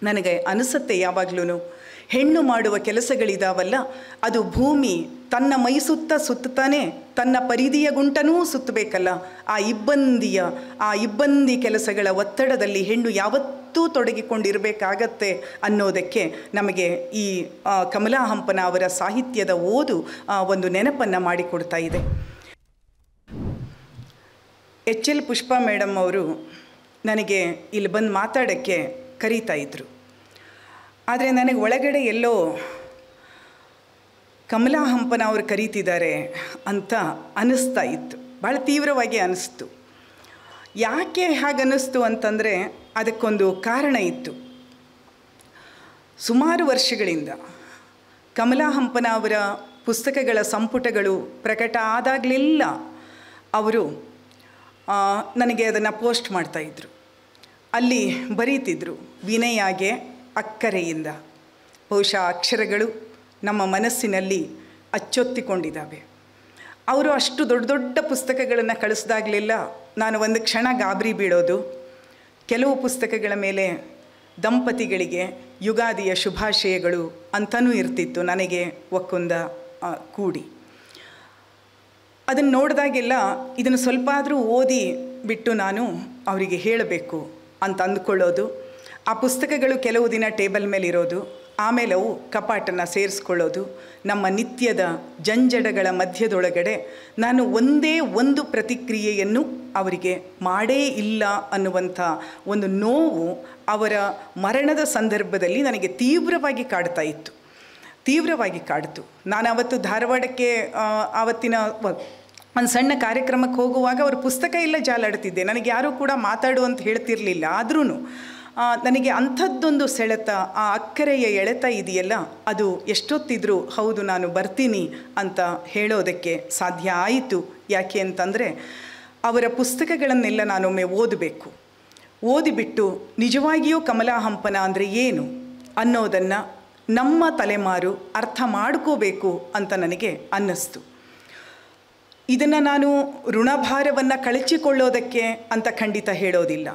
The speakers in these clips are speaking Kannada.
ನನಗೆ ಅನಿಸುತ್ತೆ ಯಾವಾಗಲೂ ಹೆಣ್ಣು ಮಾಡುವ ಕೆಲಸಗಳಿದಾವಲ್ಲ, ಅದು ಭೂಮಿ ತನ್ನ ಮೈ ಸುತ್ತಾನೆ ತನ್ನ ಪರಿಧಿಯ ಗುಂಟನೂ ಸುತ್ತಬೇಕಲ್ಲ. ಆ ಇಬ್ಬಂದಿ ಕೆಲಸಗಳ ಒತ್ತಡದಲ್ಲಿ ಹೆಣ್ಣು ಯಾವತ್ತೂ ತೊಡಗಿಕೊಂಡಿರಬೇಕಾಗತ್ತೆ ಅನ್ನೋದಕ್ಕೆ ನಮಗೆ ಈ ಕಮಲಾ ಹಂಪನ ಅವರ ಸಾಹಿತ್ಯದ ಓದು ಒಂದು ನೆನಪನ್ನು ಮಾಡಿಕೊಡ್ತಾ ಇದೆ. HL ಪುಷ್ಪಾ ಮೇಡಮ್ ಅವರು ನನಗೆ ಇಲ್ಲಿ ಬಂದು ಮಾತಾಡೋಕ್ಕೆ ಕರೀತಾ ಇದ್ದರು. ಆದರೆ ನನಗೆ ಒಳಗಡೆ ಎಲ್ಲೋ ಕಮಲಾ ಹಂಪನ ಅವರು ಕರೀತಿದ್ದಾರೆ ಅಂತ ಅನ್ನಿಸ್ತಾ ಇತ್ತು, ಭಾಳ ತೀವ್ರವಾಗಿ ಅನ್ನಿಸ್ತು. ಯಾಕೆ ಹಾಗನ್ನಿಸ್ತು ಅಂತಂದರೆ ಅದಕ್ಕೊಂದು ಕಾರಣ ಇತ್ತು. ಸುಮಾರು ವರ್ಷಗಳಿಂದ ಕಮಲಾ ಹಂಪನ ಅವರ ಪುಸ್ತಕಗಳ ಸಂಪುಟಗಳು ಪ್ರಕಟ ಆದಾಗಲೆಲ್ಲ ಅವರು ನನಗೆ ಅದನ್ನು ಪೋಸ್ಟ್ ಮಾಡ್ತಾಯಿದ್ರು. ಅಲ್ಲಿ ಬರೀತಿದ್ರು, ವಿನಯಾಗೆ ಅಕ್ಕರೆಯಿಂದ. ಬಹುಶಃ ಅಕ್ಷರಗಳು ನಮ್ಮ ಮನಸ್ಸಿನಲ್ಲಿ ಅಚ್ಚೊತ್ತಿಕೊಂಡಿದ್ದಾವೆ. ಅವರು ಅಷ್ಟು ದೊಡ್ಡ ದೊಡ್ಡ ಪುಸ್ತಕಗಳನ್ನು ಕಳಿಸ್ದಾಗಲೆಲ್ಲ ನಾನು ಒಂದು ಕ್ಷಣ ಗಾಬರಿ ಬೀಳೋದು. ಕೆಲವು ಪುಸ್ತಕಗಳ ಮೇಲೆ ದಂಪತಿಗಳಿಗೆ ಯುಗಾದಿಯ ಶುಭಾಶಯಗಳು ಅಂತಲೂ ಇರ್ತಿತ್ತು, ನನಗೆ ಒಕ್ಕೊಂದ ಕೂಡಿ. ಅದನ್ನು ನೋಡಿದಾಗೆಲ್ಲ ಇದನ್ನು ಸ್ವಲ್ಪ ಆದರೂ ಓದಿ ಬಿಟ್ಟು ನಾನು ಅವರಿಗೆ ಹೇಳಬೇಕು ಅಂತ ಅಂದ್ಕೊಳ್ಳೋದು. ಆ ಪುಸ್ತಕಗಳು ಕೆಲವು ದಿನ ಟೇಬಲ್ ಮೇಲೆ ಇರೋದು, ಆಮೇಲೆ ಅವು ಕಪಾಟನ್ನು ಸೇರಿಸ್ಕೊಳ್ಳೋದು. ನಮ್ಮ ನಿತ್ಯದ ಜಂಜಡಗಳ ಮಧ್ಯದೊಳಗಡೆ ನಾನು ಒಂದೇ ಒಂದು ಪ್ರತಿಕ್ರಿಯೆಯನ್ನು ಅವರಿಗೆ ಮಾಡೇ ಇಲ್ಲ ಅನ್ನುವಂಥ ಒಂದು ನೋವು ಅವರ ಮರಣದ ಸಂದರ್ಭದಲ್ಲಿ ನನಗೆ ತೀವ್ರವಾಗಿ ಕಾಡ್ತಾ ಇತ್ತು, ತೀವ್ರವಾಗಿ ಕಾಡ್ತು. ನಾನು ಅವತ್ತು ಧಾರವಾಡಕ್ಕೆ ಆವತ್ತಿನ ಒಂದು ಸಣ್ಣ ಕಾರ್ಯಕ್ರಮಕ್ಕೆ ಹೋಗುವಾಗ ಅವ್ರ ಪುಸ್ತಕ ಎಲ್ಲ ಜಾಲಾಡ್ತಿದ್ದೆ. ನನಗೆ ಯಾರೂ ಕೂಡ ಮಾತಾಡು ಅಂತ ಹೇಳ್ತಿರಲಿಲ್ಲ. ಆದ್ರೂ ನನಗೆ ಅಂಥದ್ದೊಂದು ಸೆಳೆತ, ಆ ಅಕ್ಕರೆಯ ಎಳೆತ ಇದೆಯಲ್ಲ, ಅದು ಎಷ್ಟೊತ್ತಿದ್ರೂ ಹೌದು ನಾನು ಬರ್ತೀನಿ ಅಂತ ಹೇಳೋದಕ್ಕೆ ಸಾಧ್ಯ ಆಯಿತು. ಯಾಕೆ ಅಂತಂದರೆ ಅವರ ಪುಸ್ತಕಗಳನ್ನೆಲ್ಲ ನಾನೊಮ್ಮೆ ಓದಬೇಕು, ಓದಿಬಿಟ್ಟು ನಿಜವಾಗಿಯೂ ಕಮಲಾ ಹಂಪನ ಅಂದರೆ ಏನು ಅನ್ನೋದನ್ನು ನಮ್ಮ ತಲೆಮಾರು ಅರ್ಥ ಮಾಡ್ಕೋಬೇಕು ಅಂತ ನನಗೆ ಅನ್ನಿಸ್ತು. ಇದನ್ನು ನಾನು ಋಣಭಾರವನ್ನು ಕಳಚಿಕೊಳ್ಳೋದಕ್ಕೆ ಅಂತ ಖಂಡಿತ ಹೇಳೋದಿಲ್ಲ.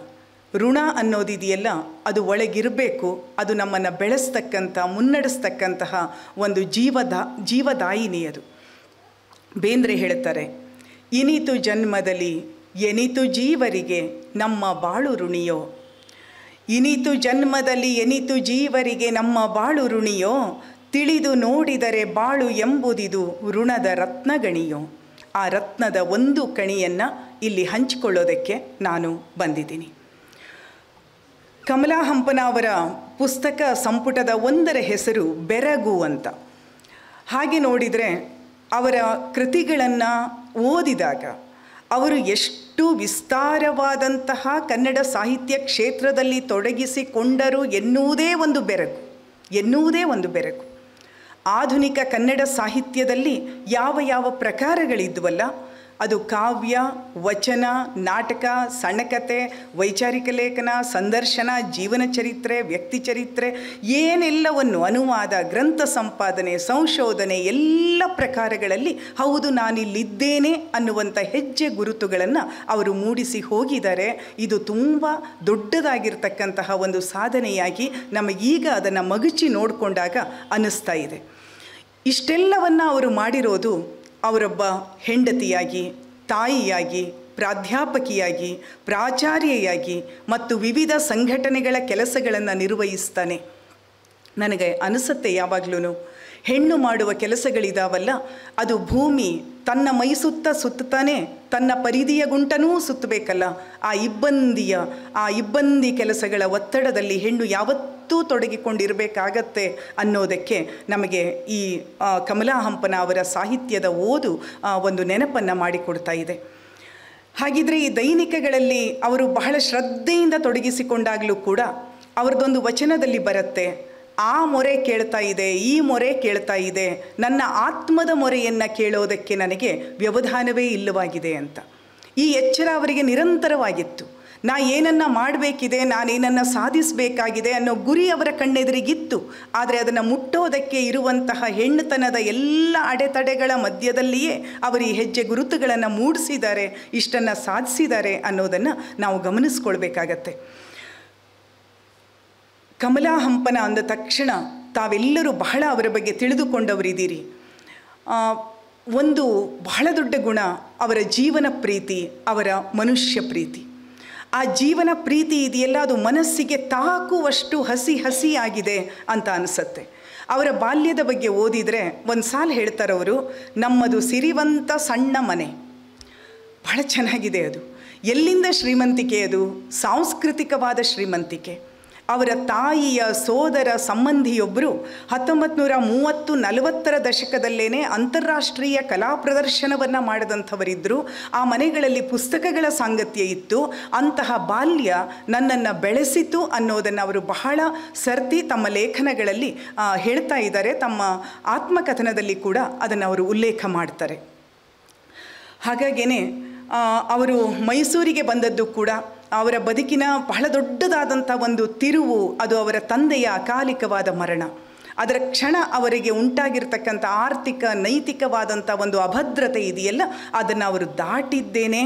ಋಣ ಅನ್ನೋದಿದೆಯಲ್ಲ, ಅದು ಒಳಗಿರಬೇಕು. ಅದು ನಮ್ಮನ್ನು ಬೆಳೆಸ್ತಕ್ಕಂಥ, ಮುನ್ನಡೆಸ್ತಕ್ಕಂತಹ ಒಂದು ಜೀವದಾಯಿನಿ ಅದು. ಬೇಂದ್ರೆ ಹೇಳ್ತಾರೆ, ಇನಿತು ಜನ್ಮದಲ್ಲಿ ಎನಿತು ಜೀವರಿಗೆ ನಮ್ಮ ಬಾಳು ಋಣಿಯೋ. ಇನಿತು ಜನ್ಮದಲ್ಲಿ ಎನಿತು ಜೀವರಿಗೆ ನಮ್ಮ ಬಾಳು ಋಣಿಯೋ. ತಿಳಿದು ನೋಡಿದರೆ ಬಾಳು ಎಂಬುದಿದು ಋಣದ ರತ್ನಗಣಿಯೋ. ಆ ರತ್ನದ ಒಂದು ಕಣಿಯನ್ನು ಇಲ್ಲಿ ಹಂಚಿಕೊಳ್ಳೋದಕ್ಕೆ ನಾನು ಬಂದಿದ್ದೀನಿ. ಕಮಲಾ ಹಂಪನ ಅವರ ಪುಸ್ತಕ ಸಂಪುಟದ ಒಂದರ ಹೆಸರು ಬೆರಗು ಅಂತ. ಹಾಗೆ ನೋಡಿದರೆ ಅವರ ಕೃತಿಗಳನ್ನು ಓದಿದಾಗ ಅವರು ಎಷ್ಟು ವಿಸ್ತಾರವಾದಂತಹ ಕನ್ನಡ ಸಾಹಿತ್ಯ ಕ್ಷೇತ್ರದಲ್ಲಿ ತೊಡಗಿಸಿಕೊಂಡರು ಎನ್ನುವುದೇ ಒಂದು ಬೆರಗು. ಆಧುನಿಕ ಕನ್ನಡ ಸಾಹಿತ್ಯದಲ್ಲಿ ಯಾವ ಪ್ರಕಾರಗಳಿದ್ವಲ್ಲ, ಅದು ಕಾವ್ಯ, ವಚನ, ನಾಟಕ, ಸಣ್ಣಕತೆ, ವೈಚಾರಿಕ ಲೇಖನ, ಸಂದರ್ಶನ, ಜೀವನ ಚರಿತ್ರೆ, ವ್ಯಕ್ತಿ ಚರಿತ್ರೆ, ಏನೆಲ್ಲವನ್ನು ಅನುವಾದ, ಗ್ರಂಥ ಸಂಪಾದನೆ, ಸಂಶೋಧನೆ, ಎಲ್ಲ ಪ್ರಕಾರಗಳಲ್ಲಿ ಹೌದು ನಾನಿಲ್ಲಿದ್ದೇನೆ ಅನ್ನುವಂಥ ಹೆಜ್ಜೆ ಗುರುತುಗಳನ್ನು ಅವರು ಮೂಡಿಸಿ ಹೋಗಿದ್ದಾರೆ. ಇದು ತುಂಬ ದೊಡ್ಡದಾಗಿರ್ತಕ್ಕಂತಹ ಒಂದು ಸಾಧನೆಯಾಗಿ ನಮಗೀಗ ಅದನ್ನು ಮಗುಚಿ ನೋಡಿಕೊಂಡಾಗ ಅನ್ನಿಸ್ತಾ ಇದೆ. ಇಷ್ಟೆಲ್ಲವನ್ನು ಅವರು ಮಾಡಿರೋದು ಅವರೊಬ್ಬ ಹೆಂಡತಿಯಾಗಿ, ತಾಯಿಯಾಗಿ, ಪ್ರಾಧ್ಯಾಪಕಿಯಾಗಿ, ಪ್ರಾಚಾರ್ಯೆಯಾಗಿ ಮತ್ತು ವಿವಿಧ ಸಂಘಟನೆಗಳ ಕೆಲಸಗಳನ್ನು ನಿರ್ವಹಿಸ್ತಾನೆ. ನನಗೆ ಅನಿಸುತ್ತೆ ಯಾವಾಗಲೂ ಹೆಣ್ಣು ಮಾಡುವ ಕೆಲಸಗಳಿದಾವಲ್ಲ, ಅದು ಭೂಮಿ ತನ್ನ ಮೈ ಸುತ್ತಾನೆ ತನ್ನ ಪರಿಧಿಯ ಗುಂಟನೂ ಸುತ್ತಬೇಕಲ್ಲ. ಆ ಇಬ್ಬಂದಿ ಕೆಲಸಗಳ ಒತ್ತಡದಲ್ಲಿ ಹೆಣ್ಣು ಯಾವತ್ತೂ ತೊಡಗಿಕೊಂಡಿರಬೇಕಾಗತ್ತೆ ಅನ್ನೋದಕ್ಕೆ ನಮಗೆ ಈ ಕಮಲಾ ಹಂಪನ ಅವರ ಸಾಹಿತ್ಯದ ಓದು ಒಂದು ನೆನಪನ್ನು ಮಾಡಿಕೊಡ್ತಾ ಇದೆ. ಹಾಗಿದ್ರೆ ಈ ದೈನಿಕಗಳಲ್ಲಿ ಅವರು ಬಹಳ ಶ್ರದ್ಧೆಯಿಂದ ತೊಡಗಿಸಿಕೊಂಡಾಗಲೂ ಕೂಡ ಅವ್ರದ್ದೊಂದು ವಚನದಲ್ಲಿ ಬರುತ್ತೆ, ಆ ಮೊರೆ ಕೇಳ್ತಾ ಇದೆ, ಈ ಮೊರೆ ಕೇಳ್ತಾ ಇದೆ, ನನ್ನ ಆತ್ಮದ ಮೊರೆಯನ್ನು ಕೇಳೋದಕ್ಕೆ ನನಗೆ ವ್ಯವಧಾನವೇ ಇಲ್ಲವಾಗಿದೆ ಅಂತ. ಈ ಎಚ್ಚರ ಅವರಿಗೆ ನಿರಂತರವಾಗಿತ್ತು. ನಾ ಏನನ್ನು ಮಾಡಬೇಕಿದೆ, ನಾನೇನನ್ನು ಸಾಧಿಸಬೇಕಾಗಿದೆ ಅನ್ನೋ ಗುರಿ ಅವರ ಕಣ್ಣೆದುರಿಗಿತ್ತು. ಆದರೆ ಅದನ್ನು ಮುಟ್ಟೋದಕ್ಕೆ ಇರುವಂತಹ ಹೆಣ್ಣುತನದ ಎಲ್ಲ ಅಡೆತಡೆಗಳ ಮಧ್ಯದಲ್ಲಿಯೇ ಅವರು ಈ ಹೆಜ್ಜೆ ಗುರುತುಗಳನ್ನು ಮೂಡಿಸಿದ್ದಾರೆ, ಇಷ್ಟನ್ನು ಸಾಧಿಸಿದ್ದಾರೆ ಅನ್ನೋದನ್ನು ನಾವು ಗಮನಿಸ್ಕೊಳ್ಬೇಕಾಗತ್ತೆ. ಕಮಲಾ ಹಂಪನ ಅಂದ ತಕ್ಷಣ ತಾವೆಲ್ಲರೂ ಬಹಳ ಅವರ ಬಗ್ಗೆ ತಿಳಿದುಕೊಂಡವರಿದ್ದೀರಿ. ಒಂದು ಬಹಳ ದೊಡ್ಡ ಗುಣ ಅವರ ಜೀವನ ಪ್ರೀತಿ, ಅವರ ಮನುಷ್ಯ ಪ್ರೀತಿ. ಆ ಜೀವನ ಪ್ರೀತಿ ಇದೆಯಲ್ಲ, ಅದು ಮನಸ್ಸಿಗೆ ತಾಕುವಷ್ಟು ಹಸಿ ಆಗಿದೆ ಅಂತ ಅನಿಸುತ್ತೆ. ಅವರ ಬಾಲ್ಯದ ಬಗ್ಗೆ ಓದಿದರೆ ಒಂದು ಸಾಲು ಹೇಳ್ತಾರವರು, ನಮ್ಮದು ಸಿರಿವಂತ ಸಣ್ಣ ಮನೆ. ಬಹಳ ಚೆನ್ನಾಗಿದೆ ಅದು. ಎಲ್ಲಿಂದ ಶ್ರೀಮಂತಿಕೆ ಅದು? ಸಾಂಸ್ಕೃತಿಕವಾದ ಶ್ರೀಮಂತಿಕೆ. ಅವರ ತಾಯಿಯ ಸೋದರ ಸಂಬಂಧಿಯೊಬ್ಬರು 1930-40 ದಶಕದಲ್ಲೇ ಅಂತಾರಾಷ್ಟ್ರೀಯ ಕಲಾ ಪ್ರದರ್ಶನವನ್ನು ಮಾಡಿದಂಥವರಿದ್ದರು. ಆ ಮನೆಗಳಲ್ಲಿ ಪುಸ್ತಕಗಳ ಸಾಂಗತ್ಯ ಇತ್ತು. ಅಂತಹ ಬಾಲ್ಯ ನನ್ನನ್ನು ಬೆಳೆಸಿತು ಅನ್ನೋದನ್ನು ಅವರು ಬಹಳ ಸರ್ತಿ ತಮ್ಮ ಲೇಖನಗಳಲ್ಲಿ ಹೇಳ್ತಾ ಇದ್ದಾರೆ. ತಮ್ಮ ಆತ್ಮಕಥನದಲ್ಲಿ ಕೂಡ ಅದನ್ನು ಅವರು ಉಲ್ಲೇಖ ಮಾಡ್ತಾರೆ. ಹಾಗಾಗೇ ಅವರು ಮೈಸೂರಿಗೆ ಬಂದದ್ದು ಕೂಡ ಅವರ ಬದುಕಿನ ಬಹಳ ದೊಡ್ಡದಾದಂಥ ಒಂದು ತಿರುವು. ಅದು ಅವರ ತಂದೆಯ ಅಕಾಲಿಕವಾದ ಮರಣ. ಅದರ ಕ್ಷಣ ಅವರಿಗೆ ಉಂಟಾಗಿರ್ತಕ್ಕಂಥ ಆರ್ಥಿಕ ನೈತಿಕವಾದಂಥ ಒಂದು ಅಭದ್ರತೆ ಇದೆಯಲ್ಲ, ಅದನ್ನು ಅವರು ದಾಟಿದ್ದೇನೆ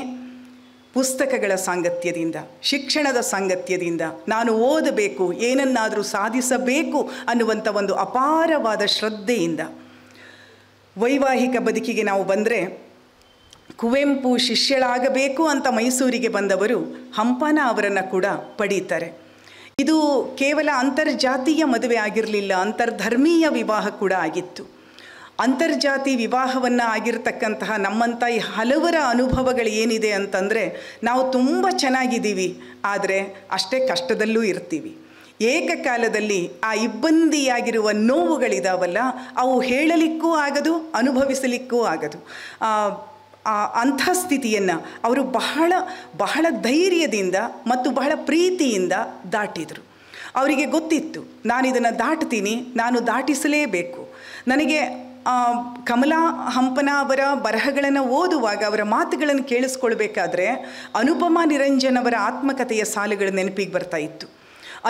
ಪುಸ್ತಕಗಳ ಸಾಂಗತ್ಯದಿಂದ, ಶಿಕ್ಷಣದ ಸಾಂಗತ್ಯದಿಂದ. ನಾನು ಓದಬೇಕು, ಏನನ್ನಾದರೂ ಸಾಧಿಸಬೇಕು ಅನ್ನುವಂಥ ಒಂದು ಅಪಾರವಾದ ಶ್ರದ್ಧೆಯಿಂದ. ವೈವಾಹಿಕ ಬದುಕಿಗೆ ನಾವು ಬಂದರೆ, ಕುವೆಂಪು ಶಿಷ್ಯಳಾಗಬೇಕು ಅಂತ ಮೈಸೂರಿಗೆ ಬಂದವರು ಹಂಪನ ಅವರನ್ನು ಕೂಡ ಪಡೀತಾರೆ. ಇದು ಕೇವಲ ಅಂತರ್ಜಾತೀಯ ಮದುವೆ ಆಗಿರಲಿಲ್ಲ, ಅಂತರ್ಧರ್ಮೀಯ ವಿವಾಹ ಕೂಡ ಆಗಿತ್ತು. ಅಂತರ್ಜಾತಿ ವಿವಾಹವನ್ನು ಆಗಿರ್ತಕ್ಕಂತಹ ನಮ್ಮಂಥ ಈ ಹಲವರ ಅನುಭವಗಳು ಏನಿದೆ ಅಂತಂದರೆ, ನಾವು ತುಂಬ ಚೆನ್ನಾಗಿದ್ದೀವಿ, ಆದರೆ ಅಷ್ಟೇ ಕಷ್ಟದಲ್ಲೂ ಇರ್ತೀವಿ. ಏಕಕಾಲದಲ್ಲಿ ಆ ಇಬ್ಬಂದಿಯಾಗಿರುವ ನೋವುಗಳಿದಾವಲ್ಲ, ಅವು ಹೇಳಲಿಕ್ಕೂ ಆಗದು, ಅನುಭವಿಸಲಿಕ್ಕೂ ಆಗದು. ಅಂಥ ಸ್ಥಿತಿಯನ್ನು ಅವರು ಬಹಳ ಬಹಳ ಧೈರ್ಯದಿಂದ ಮತ್ತು ಬಹಳ ಪ್ರೀತಿಯಿಂದ ದಾಟಿದರು. ಅವರಿಗೆ ಗೊತ್ತಿತ್ತು, ನಾನಿದನ್ನು ದಾಟ್ತೀನಿ, ನಾನು ದಾಟಿಸಲೇಬೇಕು. ನನಗೆ ಕಮಲಾ ಹಂಪನ ಅವರ ಬರಹಗಳನ್ನು ಓದುವಾಗ, ಅವರ ಮಾತುಗಳನ್ನು ಕೇಳಿಸ್ಕೊಳ್ಬೇಕಾದ್ರೆ ಅನುಪಮಾ ನಿರಂಜನ್ ಅವರ ಆತ್ಮಕಥೆಯ ಸಾಲುಗಳು ನೆನಪಿಗೆ ಬರ್ತಾ ಇತ್ತು.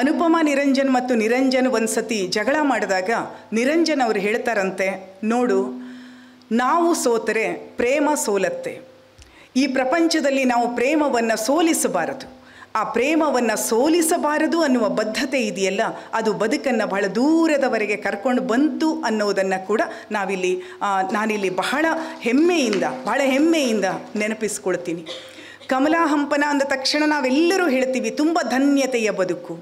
ಅನುಪಮಾ ನಿರಂಜನ್ ಮತ್ತು ನಿರಂಜನ್ ಒಂದು ಸತಿ ಜಗಳ ಮಾಡಿದಾಗ ನಿರಂಜನ್ ಅವರು ಹೇಳ್ತಾರಂತೆ, ನೋಡು, ನಾವು ಸೋತರೆ ಪ್ರೇಮ ಸೋಲತ್ತೆ. ಈ ಪ್ರಪಂಚದಲ್ಲಿ ನಾವು ಪ್ರೇಮವನ್ನು ಸೋಲಿಸಬಾರದು. ಆ ಪ್ರೇಮವನ್ನು ಸೋಲಿಸಬಾರದು ಅನ್ನುವ ಬದ್ಧತೆ ಇದೆಯಲ್ಲ, ಅದು ಬದುಕನ್ನು ಬಹಳ ದೂರದವರೆಗೆ ಕರ್ಕೊಂಡು ಬಂತು ಅನ್ನೋದನ್ನು ಕೂಡ ನಾನಿಲ್ಲಿ ಬಹಳ ಹೆಮ್ಮೆಯಿಂದ ನೆನಪಿಸ್ಕೊಳ್ತೀನಿ. ಕಮಲಾ ಹಂಪನ ಅಂದ ತಕ್ಷಣ ನಾವೆಲ್ಲರೂ ಹೇಳ್ತೀವಿ, ತುಂಬ ಧನ್ಯತೆಯ ಬದುಕು.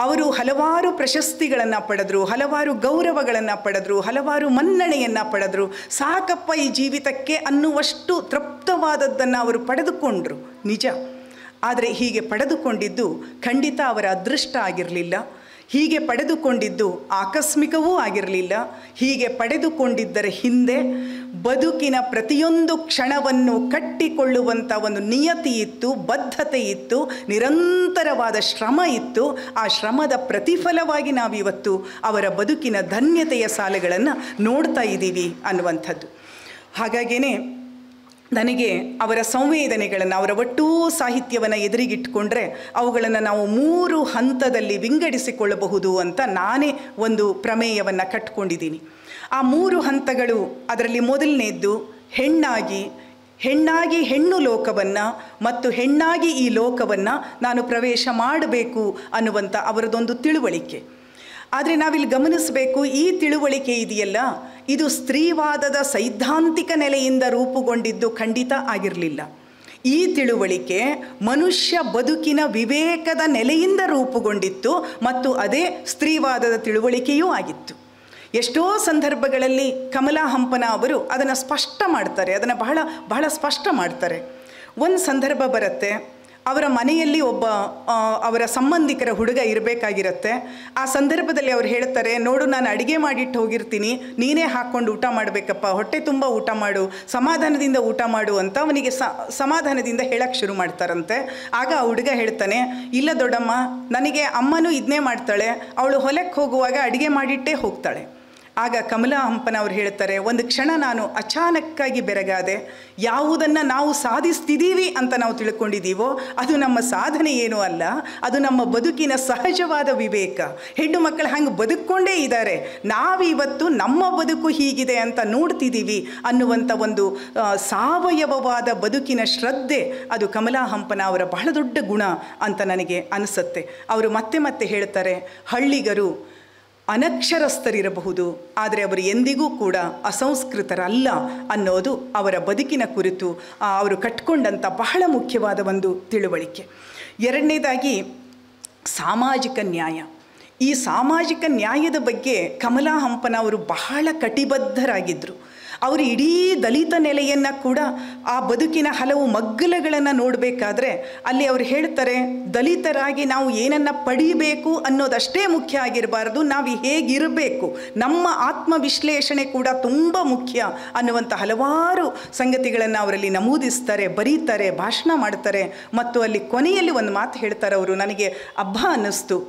ಅವರು ಹಲವಾರು ಪ್ರಶಸ್ತಿಗಳನ್ನು ಪಡೆದರು, ಹಲವಾರು ಗೌರವಗಳನ್ನು ಪಡೆದರು, ಹಲವಾರು ಮನ್ನಣೆಯನ್ನು ಪಡೆದರು. ಸಾಕಪ್ಪ ಈ ಜೀವಿತಕ್ಕೆ ಅನ್ನುವಷ್ಟು ತೃಪ್ತವಾದದ್ದನ್ನು ಅವರು ಪಡೆದುಕೊಂಡರು, ನಿಜ. ಆದರೆ ಹೀಗೆ ಪಡೆದುಕೊಂಡಿದ್ದು ಖಂಡಿತ ಅವರ ಅದೃಷ್ಟ ಆಗಿರಲಿಲ್ಲ. ಹೀಗೆ ಪಡೆದುಕೊಂಡಿದ್ದು ಆಕಸ್ಮಿಕವೂ ಆಗಿರಲಿಲ್ಲ. ಹೀಗೆ ಪಡೆದುಕೊಂಡಿದ್ದರ ಹಿಂದೆ ಬದುಕಿನ ಪ್ರತಿಯೊಂದು ಕ್ಷಣವನ್ನು ಕಟ್ಟಿಕೊಳ್ಳುವಂಥ ಒಂದು ನಿಯತಿ ಇತ್ತು, ಬದ್ಧತೆ ಇತ್ತು, ನಿರಂತರವಾದ ಶ್ರಮ ಇತ್ತು. ಆ ಶ್ರಮದ ಪ್ರತಿಫಲವಾಗಿ ನಾವಿವತ್ತು ಅವರ ಬದುಕಿನ ಧನ್ಯತೆಯ ಸಾಲುಗಳನ್ನು ನೋಡ್ತಾ ಇದ್ದೀವಿ ಅನ್ನುವಂಥದ್ದು. ಹಾಗಾಗಿಯೇ ನನಗೆ ಅವರ ಸಂವೇದನೆಗಳನ್ನು, ಅವರ ಒಟ್ಟೂ ಸಾಹಿತ್ಯವನ್ನು ಎದುರಿಗಿಟ್ಕೊಂಡ್ರೆ ಅವುಗಳನ್ನು ನಾವು 3 ಹಂತದಲ್ಲಿ ವಿಂಗಡಿಸಿಕೊಳ್ಳಬಹುದು ಅಂತ ನಾನೇ ಒಂದು ಪ್ರಮೇಯವನ್ನು ಕಟ್ಕೊಂಡಿದ್ದೀನಿ. ಆ 3 ಹಂತಗಳು, ಅದರಲ್ಲಿ ಮೊದಲನೇದ್ದು ಹೆಣ್ಣಾಗಿ ಹೆಣ್ಣು ಲೋಕವನ್ನು ಮತ್ತು ಹೆಣ್ಣಾಗಿ ಈ ಲೋಕವನ್ನು ನಾನು ಪ್ರವೇಶ ಮಾಡಬೇಕು ಅನ್ನುವಂಥ ಅವರದೊಂದು ತಿಳುವಳಿಕೆ. ಆದರೆ ನಾವಿಲ್ಲಿ ಗಮನಿಸಬೇಕು, ಈ ತಿಳುವಳಿಕೆ ಇದೆಯಲ್ಲ, ಇದು ಸ್ತ್ರೀವಾದದ ಸೈದ್ಧಾಂತಿಕ ನೆಲೆಯಿಂದ ರೂಪುಗೊಂಡಿದ್ದು ಖಂಡಿತ ಆಗಿರಲಿಲ್ಲ. ಈ ತಿಳುವಳಿಕೆ ಮನುಷ್ಯ ಬದುಕಿನ ವಿವೇಕದ ನೆಲೆಯಿಂದ ರೂಪುಗೊಂಡಿತ್ತು ಮತ್ತು ಅದೇ ಸ್ತ್ರೀವಾದದ ತಿಳುವಳಿಕೆಯೂ ಆಗಿತ್ತು. ಎಷ್ಟೋ ಸಂದರ್ಭಗಳಲ್ಲಿ ಕಮಲಾ ಹಂಪನ ಅವರು ಅದನ್ನು ಸ್ಪಷ್ಟ ಮಾಡ್ತಾರೆ, ಅದನ್ನು ಬಹಳ ಬಹಳ ಸ್ಪಷ್ಟ ಮಾಡ್ತಾರೆ. ಒಂದು ಸಂದರ್ಭ ಬರುತ್ತೆ, ಅವರ ಮನೆಯಲ್ಲಿ ಒಬ್ಬ ಅವರ ಸಂಬಂಧಿಕರ ಹುಡುಗ ಇರಬೇಕಾಗಿರುತ್ತೆ. ಆ ಸಂದರ್ಭದಲ್ಲಿ ಅವ್ರು ಹೇಳ್ತಾರೆ, ನೋಡು, ನಾನು ಅಡುಗೆ ಮಾಡಿಟ್ಟು ಹೋಗಿರ್ತೀನಿ, ನೀನೇ ಹಾಕ್ಕೊಂಡು ಊಟ ಮಾಡಬೇಕಪ್ಪ, ಹೊಟ್ಟೆ ತುಂಬ ಊಟ ಮಾಡು, ಸಮಾಧಾನದಿಂದ ಊಟ ಮಾಡು ಅಂತ ಅವನಿಗೆ ಸಮಾಧಾನದಿಂದ ಹೇಳಕ್ಕೆ ಶುರು ಮಾಡ್ತಾರಂತೆ. ಆಗ ಆ ಹುಡುಗ ಹೇಳ್ತಾನೆ, ಇಲ್ಲ ದೊಡ್ಡಮ್ಮ, ನನಗೆ ಅಮ್ಮನೂ ಇದನ್ನೇ ಮಾಡ್ತಾಳೆ, ಅವಳು ಹೊಲಕ್ಕೆ ಹೋಗುವಾಗ ಅಡುಗೆ ಮಾಡಿಟ್ಟೇ ಹೋಗ್ತಾಳೆ. ಆಗ ಕಮಲಾ ಹಂಪನವರು ಹೇಳ್ತಾರೆ, ಒಂದು ಕ್ಷಣ ನಾನು ಅಚಾನಕ್ಕಾಗಿ ಬೆರಗಾದೆ. ಯಾವುದನ್ನು ನಾವು ಸಾಧಿಸ್ತಿದ್ದೀವಿ ಅಂತ ನಾವು ತಿಳ್ಕೊಂಡಿದ್ದೀವೋ ಅದು ನಮ್ಮ ಸಾಧನೆ ಏನೂ ಅಲ್ಲ, ಅದು ನಮ್ಮ ಬದುಕಿನ ಸಹಜವಾದ ವಿವೇಕ. ಹೆಣ್ಣು ಮಕ್ಕಳು ಹಂಗೆ ಬದುಕೊಂಡೇ ಇದ್ದಾರೆ, ನಾವಿವತ್ತು ನಮ್ಮ ಬದುಕು ಹೀಗಿದೆ ಅಂತ ನೋಡ್ತಿದ್ದೀವಿ ಅನ್ನುವಂಥ ಒಂದು ಸಾವಯವವಾದ ಬದುಕಿನ ಶ್ರದ್ಧೆ ಅದು ಕಮಲಾ ಹಂಪನ ಅವರ ಬಹಳ ದೊಡ್ಡ ಗುಣ ಅಂತ ನನಗೆ ಅನಿಸುತ್ತೆ. ಅವರು ಮತ್ತೆ ಮತ್ತೆ ಹೇಳ್ತಾರೆ, ಹಳ್ಳಿಗರು ಅನಕ್ಷರಸ್ಥರಿರಬಹುದು, ಆದರೆ ಅವರು ಎಂದಿಗೂ ಕೂಡ ಅಸಂಸ್ಕೃತರಲ್ಲ ಅನ್ನೋದು ಅವರ ಬದುಕಿನ ಕುರಿತು ಅವರು ಕಟ್ಕೊಂಡಂಥ ಬಹಳ ಮುಖ್ಯವಾದ ಒಂದು ತಿಳುವಳಿಕೆ. ಎರಡನೇದಾಗಿ ಸಾಮಾಜಿಕ ನ್ಯಾಯ. ಈ ಸಾಮಾಜಿಕ ನ್ಯಾಯದ ಬಗ್ಗೆ ಕಮಲಾ ಹಂಪನ ಅವರು ಬಹಳ ಕಟಿಬದ್ಧರಾಗಿದ್ದರು. ಅವರು ಇಡೀ ದಲಿತ ನೆಲೆಯನ್ನು ಕೂಡ ಆ ಬದುಕಿನ ಹಲವು ಮಗ್ಗಲಗಳನ್ನು ನೋಡಬೇಕಾದ್ರೆ ಅಲ್ಲಿ ಅವರು ಹೇಳ್ತಾರೆ, ದಲಿತರಾಗಿ ನಾವು ಏನನ್ನು ಪಡೀಬೇಕು ಅನ್ನೋದಷ್ಟೇ ಮುಖ್ಯ ಆಗಿರಬಾರ್ದು, ನಾವು ಹೇಗಿರಬೇಕು, ನಮ್ಮ ಆತ್ಮವಿಶ್ಲೇಷಣೆ ಕೂಡ ತುಂಬ ಮುಖ್ಯ ಅನ್ನುವಂಥ ಹಲವಾರು ಸಂಗತಿಗಳನ್ನು ಅವರಲ್ಲಿ ನಮೂದಿಸ್ತಾರೆ, ಬರೀತಾರೆ, ಭಾಷಣ ಮಾಡ್ತಾರೆ. ಮತ್ತು ಅಲ್ಲಿ ಕೊನೆಯಲ್ಲಿ ಒಂದು ಮಾತು ಹೇಳ್ತಾರೆ ಅವರು, ನನಗೆ ಹಬ್ಬ ಅನ್ನಿಸ್ತು.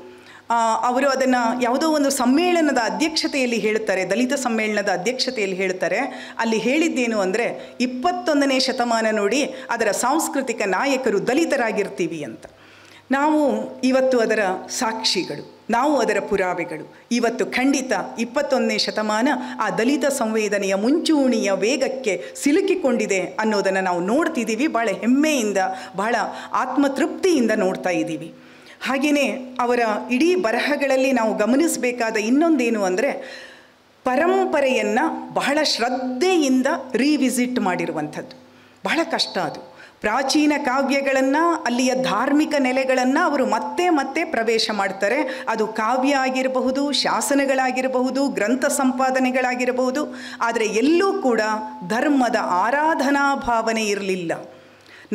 ಅವರು ಅದನ್ನು ಯಾವುದೋ ಒಂದು ಸಮ್ಮೇಳನದ ಅಧ್ಯಕ್ಷತೆಯಲ್ಲಿ ಹೇಳ್ತಾರೆ, ದಲಿತ ಸಮ್ಮೇಳನದ ಅಧ್ಯಕ್ಷತೆಯಲ್ಲಿ ಹೇಳ್ತಾರೆ. ಅಲ್ಲಿ ಹೇಳಿದ್ದೇನು ಅಂದರೆ, 21ನೇ ಶತಮಾನ ನೋಡಿ, ಅದರ ಸಾಂಸ್ಕೃತಿಕ ನಾಯಕರು ದಲಿತರಾಗಿರ್ತೀವಿ ಅಂತ. ನಾವು ಇವತ್ತು ಅದರ ಸಾಕ್ಷಿಗಳು, ನಾವು ಅದರ ಪುರಾವೆಗಳು. ಇವತ್ತು ಖಂಡಿತ 21ನೇ ಶತಮಾನ ಆ ದಲಿತ ಸಂವೇದನೆಯ ಮುಂಚೂಣಿಯ ವೇಗಕ್ಕೆ ಸಿಲುಕಿಕೊಂಡಿದೆ ಅನ್ನೋದನ್ನು ನಾವು ನೋಡ್ತಿದ್ದೀವಿ. ಭಾಳ ಹೆಮ್ಮೆಯಿಂದ, ಬಹಳ ಆತ್ಮತೃಪ್ತಿಯಿಂದ ನೋಡ್ತಾ ಇದ್ದೀವಿ. ಹಾಗೆಯೇ ಅವರ ಇಡೀ ಬರಹಗಳಲ್ಲಿ ನಾವು ಗಮನಿಸಬೇಕಾದ ಇನ್ನೊಂದೇನು ಅಂದರೆ, ಪರಂಪರೆಯನ್ನು ಬಹಳ ಶ್ರದ್ಧೆಯಿಂದ ರೀವಿಸಿಟ್ ಮಾಡಿರುವಂಥದ್ದು. ಬಹಳ ಕಷ್ಟ ಅದು. ಪ್ರಾಚೀನ ಕಾವ್ಯಗಳನ್ನು, ಅಲ್ಲಿಯ ಧಾರ್ಮಿಕ ನೆಲೆಗಳನ್ನು ಅವರು ಮತ್ತೆ ಮತ್ತೆ ಪ್ರವೇಶ ಮಾಡ್ತಾರೆ. ಅದು ಕಾವ್ಯ ಆಗಿರಬಹುದು, ಶಾಸನಗಳಾಗಿರಬಹುದು, ಗ್ರಂಥ ಸಂಪಾದನೆಗಳಾಗಿರಬಹುದು. ಆದರೆ ಎಲ್ಲೂ ಕೂಡ ಧರ್ಮದ ಆರಾಧನಾ ಭಾವನೆ ಇರಲಿಲ್ಲ.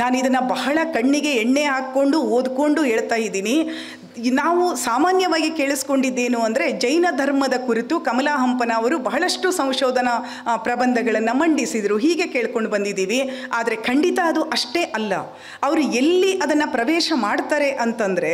ನಾನು ಇದನ್ನು ಬಹಳ ಕಣ್ಣಿಗೆ ಎಣ್ಣೆ ಹಾಕ್ಕೊಂಡು ಓದ್ಕೊಂಡು ಹೇಳ್ತಾ ಇದ್ದೀನಿ. ನಾವು ಸಾಮಾನ್ಯವಾಗಿ ಕೇಳಿಸ್ಕೊಂಡಿದ್ದೇನು ಅಂದರೆ, ಜೈನ ಧರ್ಮದ ಕುರಿತು ಕಮಲಾ ಹಂಪನ ಅವರು ಬಹಳಷ್ಟು ಸಂಶೋಧನಾ ಪ್ರಬಂಧಗಳನ್ನು ಮಂಡಿಸಿದರು, ಹೀಗೆ ಕೇಳ್ಕೊಂಡು ಬಂದಿದ್ದೀವಿ. ಆದರೆ ಖಂಡಿತ ಅದು ಅಷ್ಟೇ ಅಲ್ಲ. ಅವರು ಎಲ್ಲಿ ಅದನ್ನು ಪ್ರವೇಶ ಮಾಡ್ತಾರೆ ಅಂತಂದರೆ,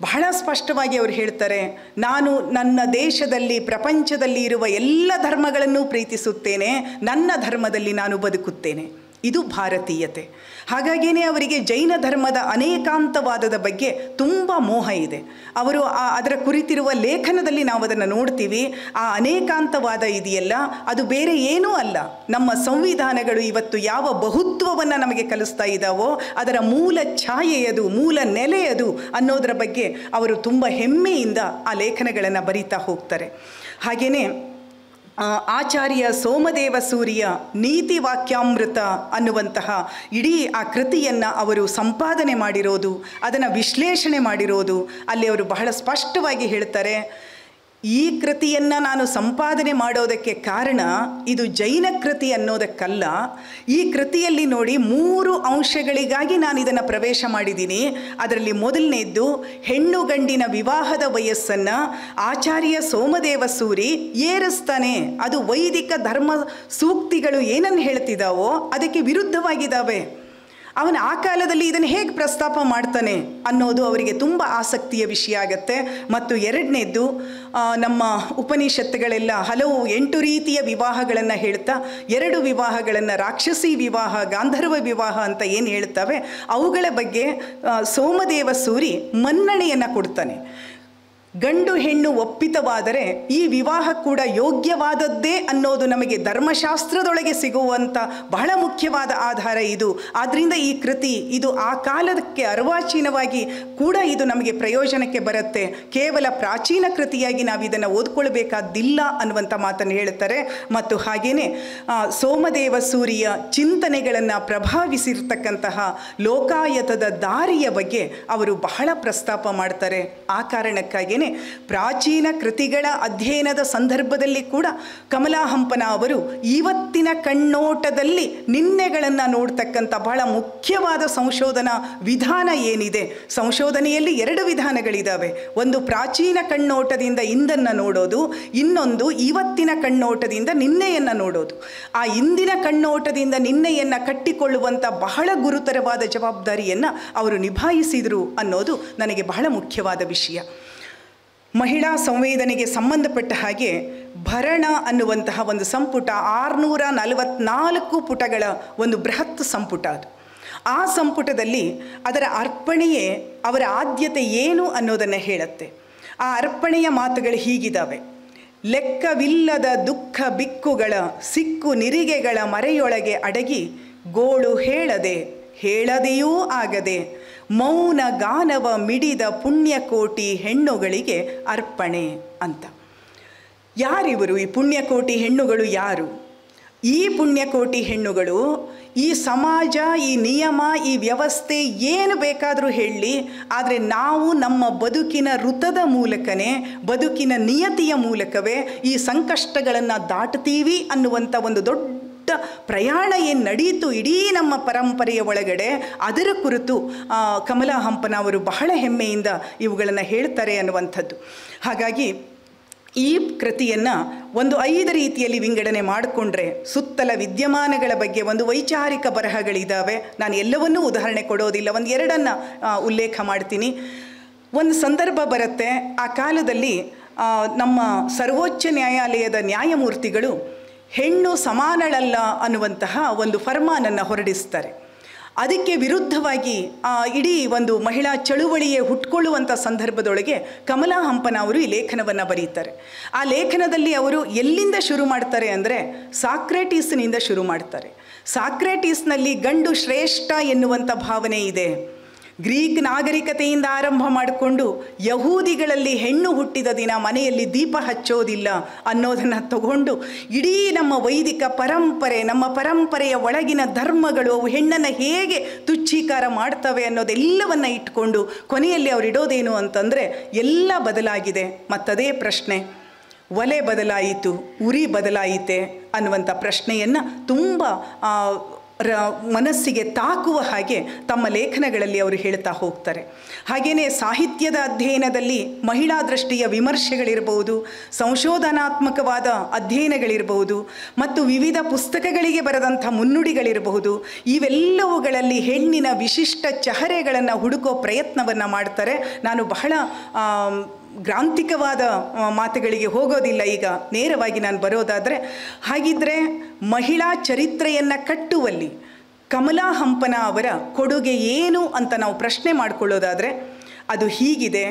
ಬಹಳ ಸ್ಪಷ್ಟವಾಗಿ ಅವರು ಹೇಳ್ತಾರೆ, ನಾನು ನನ್ನ ದೇಶದಲ್ಲಿ, ಪ್ರಪಂಚದಲ್ಲಿ ಇರುವ ಎಲ್ಲ ಧರ್ಮಗಳನ್ನು ಪ್ರೀತಿಸುತ್ತೇನೆ, ನನ್ನ ಧರ್ಮದಲ್ಲಿ ನಾನು ಬದುಕುತ್ತೇನೆ. ಇದು ಭಾರತೀಯತೆ. ಹಾಗಾಗಿಯೇ ಅವರಿಗೆ ಜೈನ ಧರ್ಮದ ಅನೇಕಾಂತವಾದದ ಬಗ್ಗೆ ತುಂಬ ಮೋಹ ಇದೆ. ಅವರು ಅದರ ಕುರಿತಿರುವ ಲೇಖನದಲ್ಲಿ ನಾವು ಅದನ್ನು ನೋಡ್ತೀವಿ. ಆ ಅನೇಕಾಂತವಾದ ಇದೆಯಲ್ಲ, ಅದು ಬೇರೆ ಏನೂ ಅಲ್ಲ. ನಮ್ಮ ಸಂವಿಧಾನಗಳು ಇವತ್ತು ಯಾವ ಬಹುತ್ವವನ್ನು ನಮಗೆ ಕಲಿಸ್ತಾ ಇದ್ದಾವೋ ಅದರ ಮೂಲ ಛಾಯೆಯದು, ಮೂಲ ನೆಲೆಯದು ಅನ್ನೋದರ ಬಗ್ಗೆ ಅವರು ತುಂಬ ಹೆಮ್ಮೆಯಿಂದ ಆ ಲೇಖನಗಳನ್ನು ಬರೀತಾ ಹೋಗ್ತಾರೆ. ಹಾಗೆಯೇ ಆಚಾರ್ಯ ಸೋಮದೇವ ಸೂರಿಯ ನೀತಿ ವಾಕ್ಯಾಮೃತ ಅನ್ನುವಂತಹ ಇಡೀ ಆ ಕೃತಿಯನ್ನು ಅವರು ಸಂಪಾದನೆ ಮಾಡಿರೋದು, ಅದನ್ನು ವಿಶ್ಲೇಷಣೆ ಮಾಡಿರೋದು, ಅಲ್ಲಿ ಅವರು ಬಹಳ ಸ್ಪಷ್ಟವಾಗಿ ಹೇಳ್ತಾರೆ, ಈ ಕೃತಿಯನ್ನು ನಾನು ಸಂಪಾದನೆ ಮಾಡೋದಕ್ಕೆ ಕಾರಣ ಇದು ಜೈನ ಕೃತಿ ಅನ್ನೋದಕ್ಕಲ್ಲ. ಈ ಕೃತಿಯಲ್ಲಿ ನೋಡಿ 3 ಅಂಶಗಳಿಗಾಗಿ ನಾನು ಇದನ್ನು ಪ್ರವೇಶ ಮಾಡಿದ್ದೀನಿ. ಅದರಲ್ಲಿ ಮೊದಲನೇದ್ದು, ಹೆಣ್ಣು ಗಂಡಿನ ವಿವಾಹದ ವಯಸ್ಸನ್ನು ಆಚಾರ್ಯ ಸೋಮದೇವ ಸೂರಿ ಏರಿಸ್ತಾನೆ. ಅದು ವೈದಿಕ ಧರ್ಮ ಸೂಕ್ತಿಗಳು ಏನನ್ನು ಹೇಳ್ತಿದ್ದಾವೋ ಅದಕ್ಕೆ ವಿರುದ್ಧವಾಗಿದ್ದಾವೆ. ಅವನು ಆ ಕಾಲದಲ್ಲಿ ಇದನ್ನು ಹೇಗೆ ಪ್ರಸ್ತಾಪ ಮಾಡ್ತಾನೆ ಅನ್ನೋದು ಅವರಿಗೆ ತುಂಬ ಆಸಕ್ತಿಯ ವಿಷಯ ಆಗುತ್ತೆ. ಮತ್ತು ಎರಡನೇದ್ದು, ನಮ್ಮ ಉಪನಿಷತ್ತುಗಳೆಲ್ಲ ಹಲವು 8 ರೀತಿಯ ವಿವಾಹಗಳನ್ನು ಹೇಳ್ತಾ 2 ವಿವಾಹಗಳನ್ನು, ರಾಕ್ಷಸಿ ವಿವಾಹ, ಗಾಂಧರ್ವ ವಿವಾಹ ಅಂತ ಏನು ಹೇಳ್ತವೆ, ಅವುಗಳ ಬಗ್ಗೆ ಸೋಮದೇವ ಸೂರಿ ಮನ್ನಣೆಯನ್ನು ಕೊಡ್ತಾನೆ. ಗಂಡು ಹೆಣ್ಣು ಒಪ್ಪಿತವಾದರೆ ಈ ವಿವಾಹ ಕೂಡ ಯೋಗ್ಯವಾದದ್ದೇ ಅನ್ನೋದು ನಮಗೆ ಧರ್ಮಶಾಸ್ತ್ರದೊಳಗೆ ಸಿಗುವಂಥ ಬಹಳ ಮುಖ್ಯವಾದ ಆಧಾರ ಇದು. ಆದ್ದರಿಂದ ಈ ಕೃತಿ ಇದು ಆ ಕಾಲಕ್ಕೆ ಅರ್ವಾಚೀನವಾಗಿ ಕೂಡ ಇದು ನಮಗೆ ಪ್ರಯೋಜನಕ್ಕೆ ಬರುತ್ತೆ. ಕೇವಲ ಪ್ರಾಚೀನ ಕೃತಿಯಾಗಿ ನಾವು ಇದನ್ನು ಓದ್ಕೊಳ್ಬೇಕಾದಿಲ್ಲ ಅನ್ನುವಂಥ ಮಾತನ್ನು ಹೇಳ್ತಾರೆ. ಮತ್ತು ಹಾಗೆಯೇ ಸೋಮದೇವ ಸೂರಿಯ ಚಿಂತನೆಗಳನ್ನು ಪ್ರಭಾವಿಸಿರ್ತಕ್ಕಂತಹ ಲೋಕಾಯತದ ದಾರಿಯ ಬಗ್ಗೆ ಅವರು ಬಹಳ ಪ್ರಸ್ತಾಪ ಮಾಡ್ತಾರೆ. ಆ ಕಾರಣಕ್ಕಾಗಿ ಪ್ರಾಚೀನ ಕೃತಿಗಳ ಅಧ್ಯಯನದ ಸಂದರ್ಭದಲ್ಲಿ ಕೂಡ ಕಮಲಾ ಹಂಪನ ಅವರು ಇವತ್ತಿನ ಕಣ್ಣೋಟದಲ್ಲಿ ನಿನ್ನೆಗಳನ್ನು ನೋಡ್ತಕ್ಕಂಥ ಬಹಳ ಮುಖ್ಯವಾದ ಸಂಶೋಧನಾ ವಿಧಾನ ಏನಿದೆ, ಸಂಶೋಧನೆಯಲ್ಲಿ 2 ವಿಧಾನಗಳಿದ್ದಾವೆ. ಒಂದು ಪ್ರಾಚೀನ ಕಣ್ಣೋಟದಿಂದ ಇಂದನ್ನು ನೋಡೋದು, ಇನ್ನೊಂದು ಇವತ್ತಿನ ಕಣ್ಣೋಟದಿಂದ ನಿನ್ನೆಯನ್ನು ನೋಡೋದು. ಆ ಇಂದಿನ ಕಣ್ಣೋಟದಿಂದ ನಿನ್ನೆಯನ್ನು ಕಟ್ಟಿಕೊಳ್ಳುವಂಥ ಬಹಳ ಗುರುತರವಾದ ಜವಾಬ್ದಾರಿಯನ್ನು ಅವರು ನಿಭಾಯಿಸಿದರು ಅನ್ನೋದು ನನಗೆ ಬಹಳ ಮುಖ್ಯವಾದ ವಿಷಯ. ಮಹಿಳಾ ಸಂವೇದನೆಗೆ ಸಂಬಂಧಪಟ್ಟ ಹಾಗೆ ಭರಣ ಅನ್ನುವಂತಹ ಒಂದು ಸಂಪುಟ 644 ಪುಟಗಳ ಒಂದು ಬೃಹತ್ ಸಂಪುಟ ಅದು. ಆ ಸಂಪುಟದಲ್ಲಿ ಅದರ ಅರ್ಪಣೆಯೇ ಅವರ ಆದ್ಯತೆ ಏನು ಅನ್ನೋದನ್ನು ಹೇಳುತ್ತೆ. ಆ ಅರ್ಪಣೆಯ ಮಾತುಗಳು ಹೀಗಿದ್ದಾವೆ: ಲೆಕ್ಕವಿಲ್ಲದ ದುಃಖ ಬಿಕ್ಕುಗಳ ಸಿಕ್ಕು ನಿರಿಗೆಗಳ ಮರೆಯೊಳಗೆ ಅಡಗಿ ಗೋಳು ಹೇಳದೆಯೂ ಆಗದೆ ಮೌನ ಗಾನವ ಮಿಡಿದ ಪುಣ್ಯಕೋಟಿ ಹೆಣ್ಣುಗಳಿಗೆ ಅರ್ಪಣೆ ಅಂತ. ಯಾರಿವರು ಈ ಪುಣ್ಯಕೋಟಿ ಹೆಣ್ಣುಗಳು? ಯಾರು ಈ ಪುಣ್ಯಕೋಟಿ ಹೆಣ್ಣುಗಳು? ಈ ಸಮಾಜ, ಈ ನಿಯಮ, ಈ ವ್ಯವಸ್ಥೆ ಏನು ಬೇಕಾದರೂ ಹೇಳಲಿ, ಆದರೆ ನಾವು ನಮ್ಮ ಬದುಕಿನ ಋತದ ಮೂಲಕನೇ, ಬದುಕಿನ ನಿಯತಿಯ ಮೂಲಕವೇ ಈ ಸಂಕಷ್ಟಗಳನ್ನು ದಾಟ್ತೀವಿ ಅನ್ನುವಂಥ ಒಂದು ದೊಡ್ಡ ಪ್ರಯಾಣ ಏನು ನಡೀತು ಇಡೀ ನಮ್ಮ ಪರಂಪರೆಯ ಒಳಗಡೆ, ಅದರ ಕುರಿತು ಕಮಲಾ ಹಂಪನ ಅವರು ಬಹಳ ಹೆಮ್ಮೆಯಿಂದ ಇವುಗಳನ್ನು ಹೇಳ್ತಾರೆ ಅನ್ನುವಂಥದ್ದು. ಹಾಗಾಗಿ ಈ ಕೃತಿಯನ್ನು ಒಂದು 5 ರೀತಿಯಲ್ಲಿ ವಿಂಗಡಣೆ ಮಾಡಿಕೊಂಡ್ರೆ ಸುತ್ತಲ ವಿದ್ಯಮಾನಗಳ ಬಗ್ಗೆ ಒಂದು ವೈಚಾರಿಕ ಬರಹಗಳಿದ್ದಾವೆ. ನಾನು ಎಲ್ಲವನ್ನೂ ಉದಾಹರಣೆ ಕೊಡೋದಿಲ್ಲ, 1-2 ಉಲ್ಲೇಖ ಮಾಡ್ತೀನಿ. ಒಂದು ಸಂದರ್ಭ ಬರುತ್ತೆ, ಆ ಕಾಲದಲ್ಲಿ ನಮ್ಮ ಸರ್ವೋಚ್ಚ ನ್ಯಾಯಾಲಯದ ನ್ಯಾಯಮೂರ್ತಿಗಳು ಹೆಣ್ಣು ಸಮಾನಳಲ್ಲ ಅನ್ನುವಂತಹ ಒಂದು ಫರ್ಮಾನನ್ನು ಹೊರಡಿಸ್ತಾರೆ. ಅದಕ್ಕೆ ವಿರುದ್ಧವಾಗಿ ಇಡೀ ಒಂದು ಮಹಿಳಾ ಚಳುವಳಿಯೇ ಹುಟ್ಕೊಳ್ಳುವಂಥ ಸಂದರ್ಭದೊಳಗೆ ಕಮಲಾ ಹಂಪನ ಅವರು ಈ ಲೇಖನವನ್ನು ಬರೀತಾರೆ. ಆ ಲೇಖನದಲ್ಲಿ ಅವರು ಎಲ್ಲಿಂದ ಶುರು ಮಾಡ್ತಾರೆ ಅಂದರೆ ಸಾಕ್ರೆಟೀಸ್ನಿಂದ ಶುರು ಮಾಡ್ತಾರೆ. ಸಾಕ್ರೆಟೀಸ್ನಲ್ಲಿ ಗಂಡು ಶ್ರೇಷ್ಠ ಎನ್ನುವಂಥ ಭಾವನೆ ಇದೆ. ಗ್ರೀಕ್ ನಾಗರಿಕತೆಯಿಂದ ಆರಂಭ ಮಾಡಿಕೊಂಡು ಯಹೂದಿಗಳಲ್ಲಿ ಹೆಣ್ಣು ಹುಟ್ಟಿದ ದಿನ ಮನೆಯಲ್ಲಿ ದೀಪ ಹಚ್ಚೋದಿಲ್ಲ ಅನ್ನೋದನ್ನು ತಗೊಂಡು ಇಡೀ ನಮ್ಮ ವೈದಿಕ ಪರಂಪರೆ, ನಮ್ಮ ಪರಂಪರೆಯ ಒಳಗಿನ ಧರ್ಮಗಳು ಅವು ಹೆಣ್ಣನ್ನು ಹೇಗೆ ತುಚ್ಛೀಕಾರ ಮಾಡ್ತವೆ ಅನ್ನೋದೆಲ್ಲವನ್ನು ಇಟ್ಕೊಂಡು ಕೊನೆಯಲ್ಲಿ ಅವರು ಇಡೋದೇನು ಅಂತಂದರೆ ಎಲ್ಲ ಬದಲಾಗಿದೆ. ಮತ್ತದೇ ಪ್ರಶ್ನೆ, ಒಲೆ ಬದಲಾಯಿತು, ಉರಿ ಬದಲಾಯಿತೆ ಅನ್ನುವಂಥ ಪ್ರಶ್ನೆಯನ್ನು ತುಂಬ ಮನಸ್ಸಿಗೆ ತಾಕುವ ಹಾಗೆ ತಮ್ಮ ಲೇಖನಗಳಲ್ಲಿ ಅವರು ಹೇಳ್ತಾ ಹೋಗ್ತಾರೆ. ಹಾಗೆಯೇ ಸಾಹಿತ್ಯದ ಅಧ್ಯಯನದಲ್ಲಿ ಮಹಿಳಾ ದೃಷ್ಟಿಯ ವಿಮರ್ಶೆಗಳಿರ್ಬೋದು, ಸಂಶೋಧನಾತ್ಮಕವಾದ ಅಧ್ಯಯನಗಳಿರ್ಬೋದು, ಮತ್ತು ವಿವಿಧ ಪುಸ್ತಕಗಳಿಗೆ ಬರೆದಂಥ ಮುನ್ನುಡಿಗಳಿರಬಹುದು. ಇವೆಲ್ಲವುಗಳಲ್ಲಿ ಹೆಣ್ಣಿನ ವಿಶಿಷ್ಟ ಚಹರೆಗಳನ್ನು ಹುಡುಕೋ ಪ್ರಯತ್ನವನ್ನು ಮಾಡ್ತಾರೆ. ನಾನು ಬಹಳ ಗ್ರಾಂಥಿಕವಾದ ಮಾತುಗಳಿಗೆ ಹೋಗೋದಿಲ್ಲ, ಈಗ ನೇರವಾಗಿ ನಾನು ಬರೋದಾದರೆ, ಹಾಗಿದ್ದರೆ ಮಹಿಳಾ ಚರಿತ್ರೆಯನ್ನು ಕಟ್ಟುವಲ್ಲಿ ಕಮಲಾ ಹಂಪನ ಅವರ ಕೊಡುಗೆ ಏನು ಅಂತ ನಾವು ಪ್ರಶ್ನೆ ಮಾಡಿಕೊಳ್ಳೋದಾದರೆ ಅದು ಹೀಗಿದೆ: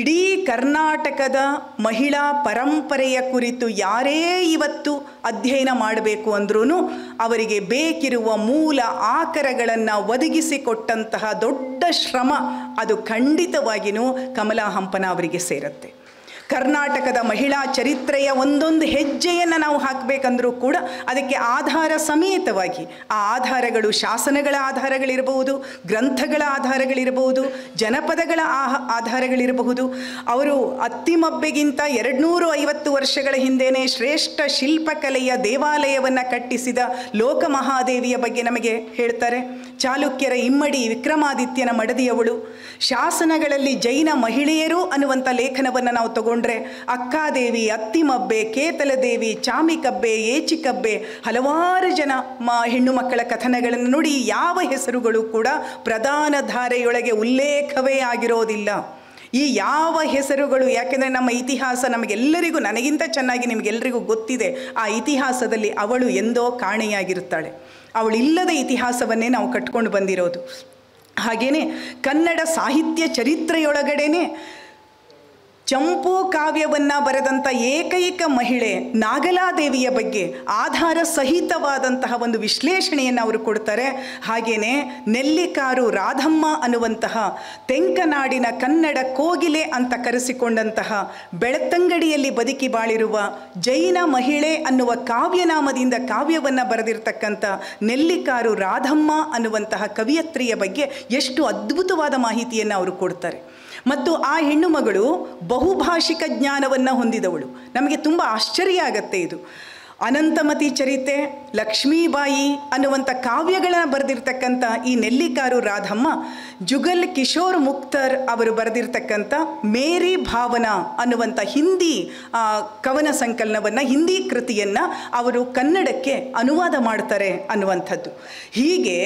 ಇಡೀ ಕರ್ನಾಟಕದ ಮಹಿಳಾ ಪರಂಪರೆಯ ಕುರಿತು ಯಾರೇ ಇವತ್ತು ಅಧ್ಯಯನ ಮಾಡಬೇಕು ಅಂದ್ರೂ ಅವರಿಗೆ ಬೇಕಿರುವ ಮೂಲ ಆಕರಗಳನ್ನು ಒದಗಿಸಿಕೊಟ್ಟಂತಹ ದೊಡ್ಡ ಶ್ರಮ ಅದು ಖಂಡಿತವಾಗಿಯೂ ಕಮಲಾ ಹಂಪನ ಅವರಿಗೆ ಸೇರುತ್ತೆ. ಕರ್ನಾಟಕದ ಮಹಿಳಾ ಚರಿತ್ರೆಯ ಒಂದೊಂದು ಹೆಜ್ಜೆಯನ್ನು ನಾವು ಹಾಕಬೇಕಂದ್ರೂ ಕೂಡ ಅದಕ್ಕೆ ಆಧಾರ ಸಮೇತವಾಗಿ, ಆ ಆಧಾರಗಳು ಶಾಸನಗಳ ಆಧಾರಗಳಿರಬಹುದು, ಗ್ರಂಥಗಳ ಆಧಾರಗಳಿರಬಹುದು, ಜನಪದಗಳ ಆಧಾರಗಳಿರಬಹುದು. ಅವರು ಅತ್ತಿಮಬ್ಬೆಗಿಂತ 250 ವರ್ಷಗಳ ಹಿಂದೆಯೇ ಶ್ರೇಷ್ಠ ಶಿಲ್ಪಕಲೆಯ ದೇವಾಲಯವನ್ನು ಕಟ್ಟಿಸಿದ ಲೋಕಮಹಾದೇವಿಯ ಬಗ್ಗೆ ನಮಗೆ ಹೇಳ್ತಾರೆ. ಚಾಲುಕ್ಯರ ಇಮ್ಮಡಿ ವಿಕ್ರಮಾದಿತ್ಯನ ಮಡದಿಯವಳು. ಶಾಸನಗಳಲ್ಲಿ ಜೈನ ಮಹಿಳೆಯರು ಅನ್ನುವಂಥ ಲೇಖನವನ್ನು ನಾವು ತಗೊಂಡ್ರೆ ಅಕ್ಕಾದೇವಿ, ಅತ್ತಿಮಬ್ಬೆ, ಕೇತಲದೇವಿ, ಚಾಮಿಕಬ್ಬೆ, ಏಚಿಕಬ್ಬೆ, ಹಲವಾರು ಜನ ಹೆಣ್ಣು ಮಕ್ಕಳ ಕಥನಗಳನ್ನು ನೋಡಿ ಯಾವ ಹೆಸರುಗಳು ಕೂಡ ಪ್ರಧಾನ ಧಾರೆಯೊಳಗೆ ಉಲ್ಲೇಖವೇ ಆಗಿರೋದಿಲ್ಲ. ಈ ಯಾವ ಹೆಸರುಗಳು, ಯಾಕೆಂದರೆ ನಮ್ಮ ಇತಿಹಾಸ ನಮಗೆಲ್ಲರಿಗೂ, ನನಗಿಂತ ಚೆನ್ನಾಗಿ ನಿಮಗೆಲ್ಲರಿಗೂ ಗೊತ್ತಿದೆ, ಆ ಇತಿಹಾಸದಲ್ಲಿ ಅವಳು ಎಂದೋ ಕಾಣೆಯಾಗಿರುತ್ತಾಳೆ. ಅವಳಿಲ್ಲದ ಇತಿಹಾಸವನ್ನೇ ನಾವು ಕಟ್ಕೊಂಡು ಬಂದಿರೋದು. ಹಾಗೆಯೇ ಕನ್ನಡ ಸಾಹಿತ್ಯ ಚರಿತ್ರೆಯೊಳಗಡೆನೆ ಚಂಪು ಕಾವ್ಯವನ್ನು ಬರೆದಂಥ ಏಕೈಕ ಮಹಿಳೆ ನಾಗಲಾದೇವಿಯ ಬಗ್ಗೆ ಆಧಾರ ಸಹಿತವಾದಂತಹ ಒಂದು ವಿಶ್ಲೇಷಣೆಯನ್ನು ಅವರು ಕೊಡ್ತಾರೆ. ಹಾಗೆಯೇ ನೆಲ್ಲಿಕಾರು ರಾಧಮ್ಮ ಅನ್ನುವಂತಹ ತೆಂಕನಾಡಿನ ಕನ್ನಡ ಕೋಗಿಲೆ ಅಂತ ಕರೆಸಿಕೊಂಡಂತಹ ಬೆಳ್ತಂಗಡಿಯಲ್ಲಿ ಬದುಕಿ ಬಾಳಿರುವ ಜೈನ ಮಹಿಳೆ ಅನ್ನುವ ಕಾವ್ಯನಾಮದಿಂದ ಕಾವ್ಯವನ್ನು ಬರೆದಿರ್ತಕ್ಕಂಥ ನೆಲ್ಲಿಕಾರು ರಾಧಮ್ಮ ಅನ್ನುವಂತಹ ಕವಿಯತ್ರಿಯ ಬಗ್ಗೆ ಎಷ್ಟು ಅದ್ಭುತವಾದ ಮಾಹಿತಿಯನ್ನು ಅವರು ಕೊಡ್ತಾರೆ. ಮತ್ತು ಆ ಹೆಣ್ಣು ಮಗಳು ಬಹುಭಾಷಿಕ ಜ್ಞಾನವನ್ನು ಹೊಂದಿದವಳು. ನಮಗೆ ತುಂಬ ಆಶ್ಚರ್ಯ ಆಗತ್ತೆ ಇದು. ಅನಂತಮತಿ ಚರಿತೆ, ಲಕ್ಷ್ಮೀಬಾಯಿ ಅನ್ನುವಂಥ ಕಾವ್ಯಗಳನ್ನು ಬರೆದಿರ್ತಕ್ಕಂಥ ಈ ನೆಲ್ಲಿಕಾರು ರಾಧಮ್ಮ, ಜುಗಲ್ ಕಿಶೋರ್ ಮುಕ್ತರ್ ಅವರು ಬರೆದಿರ್ತಕ್ಕಂಥ ಮೇರಿ ಭಾವನಾ ಅನ್ನುವಂಥ ಹಿಂದಿ ಕವನ ಸಂಕಲನವನ್ನು, ಹಿಂದಿ ಕೃತಿಯನ್ನು ಅವರು ಕನ್ನಡಕ್ಕೆ ಅನುವಾದ ಮಾಡ್ತಾರೆ ಅನ್ನುವಂಥದ್ದು. ಹೀಗೆ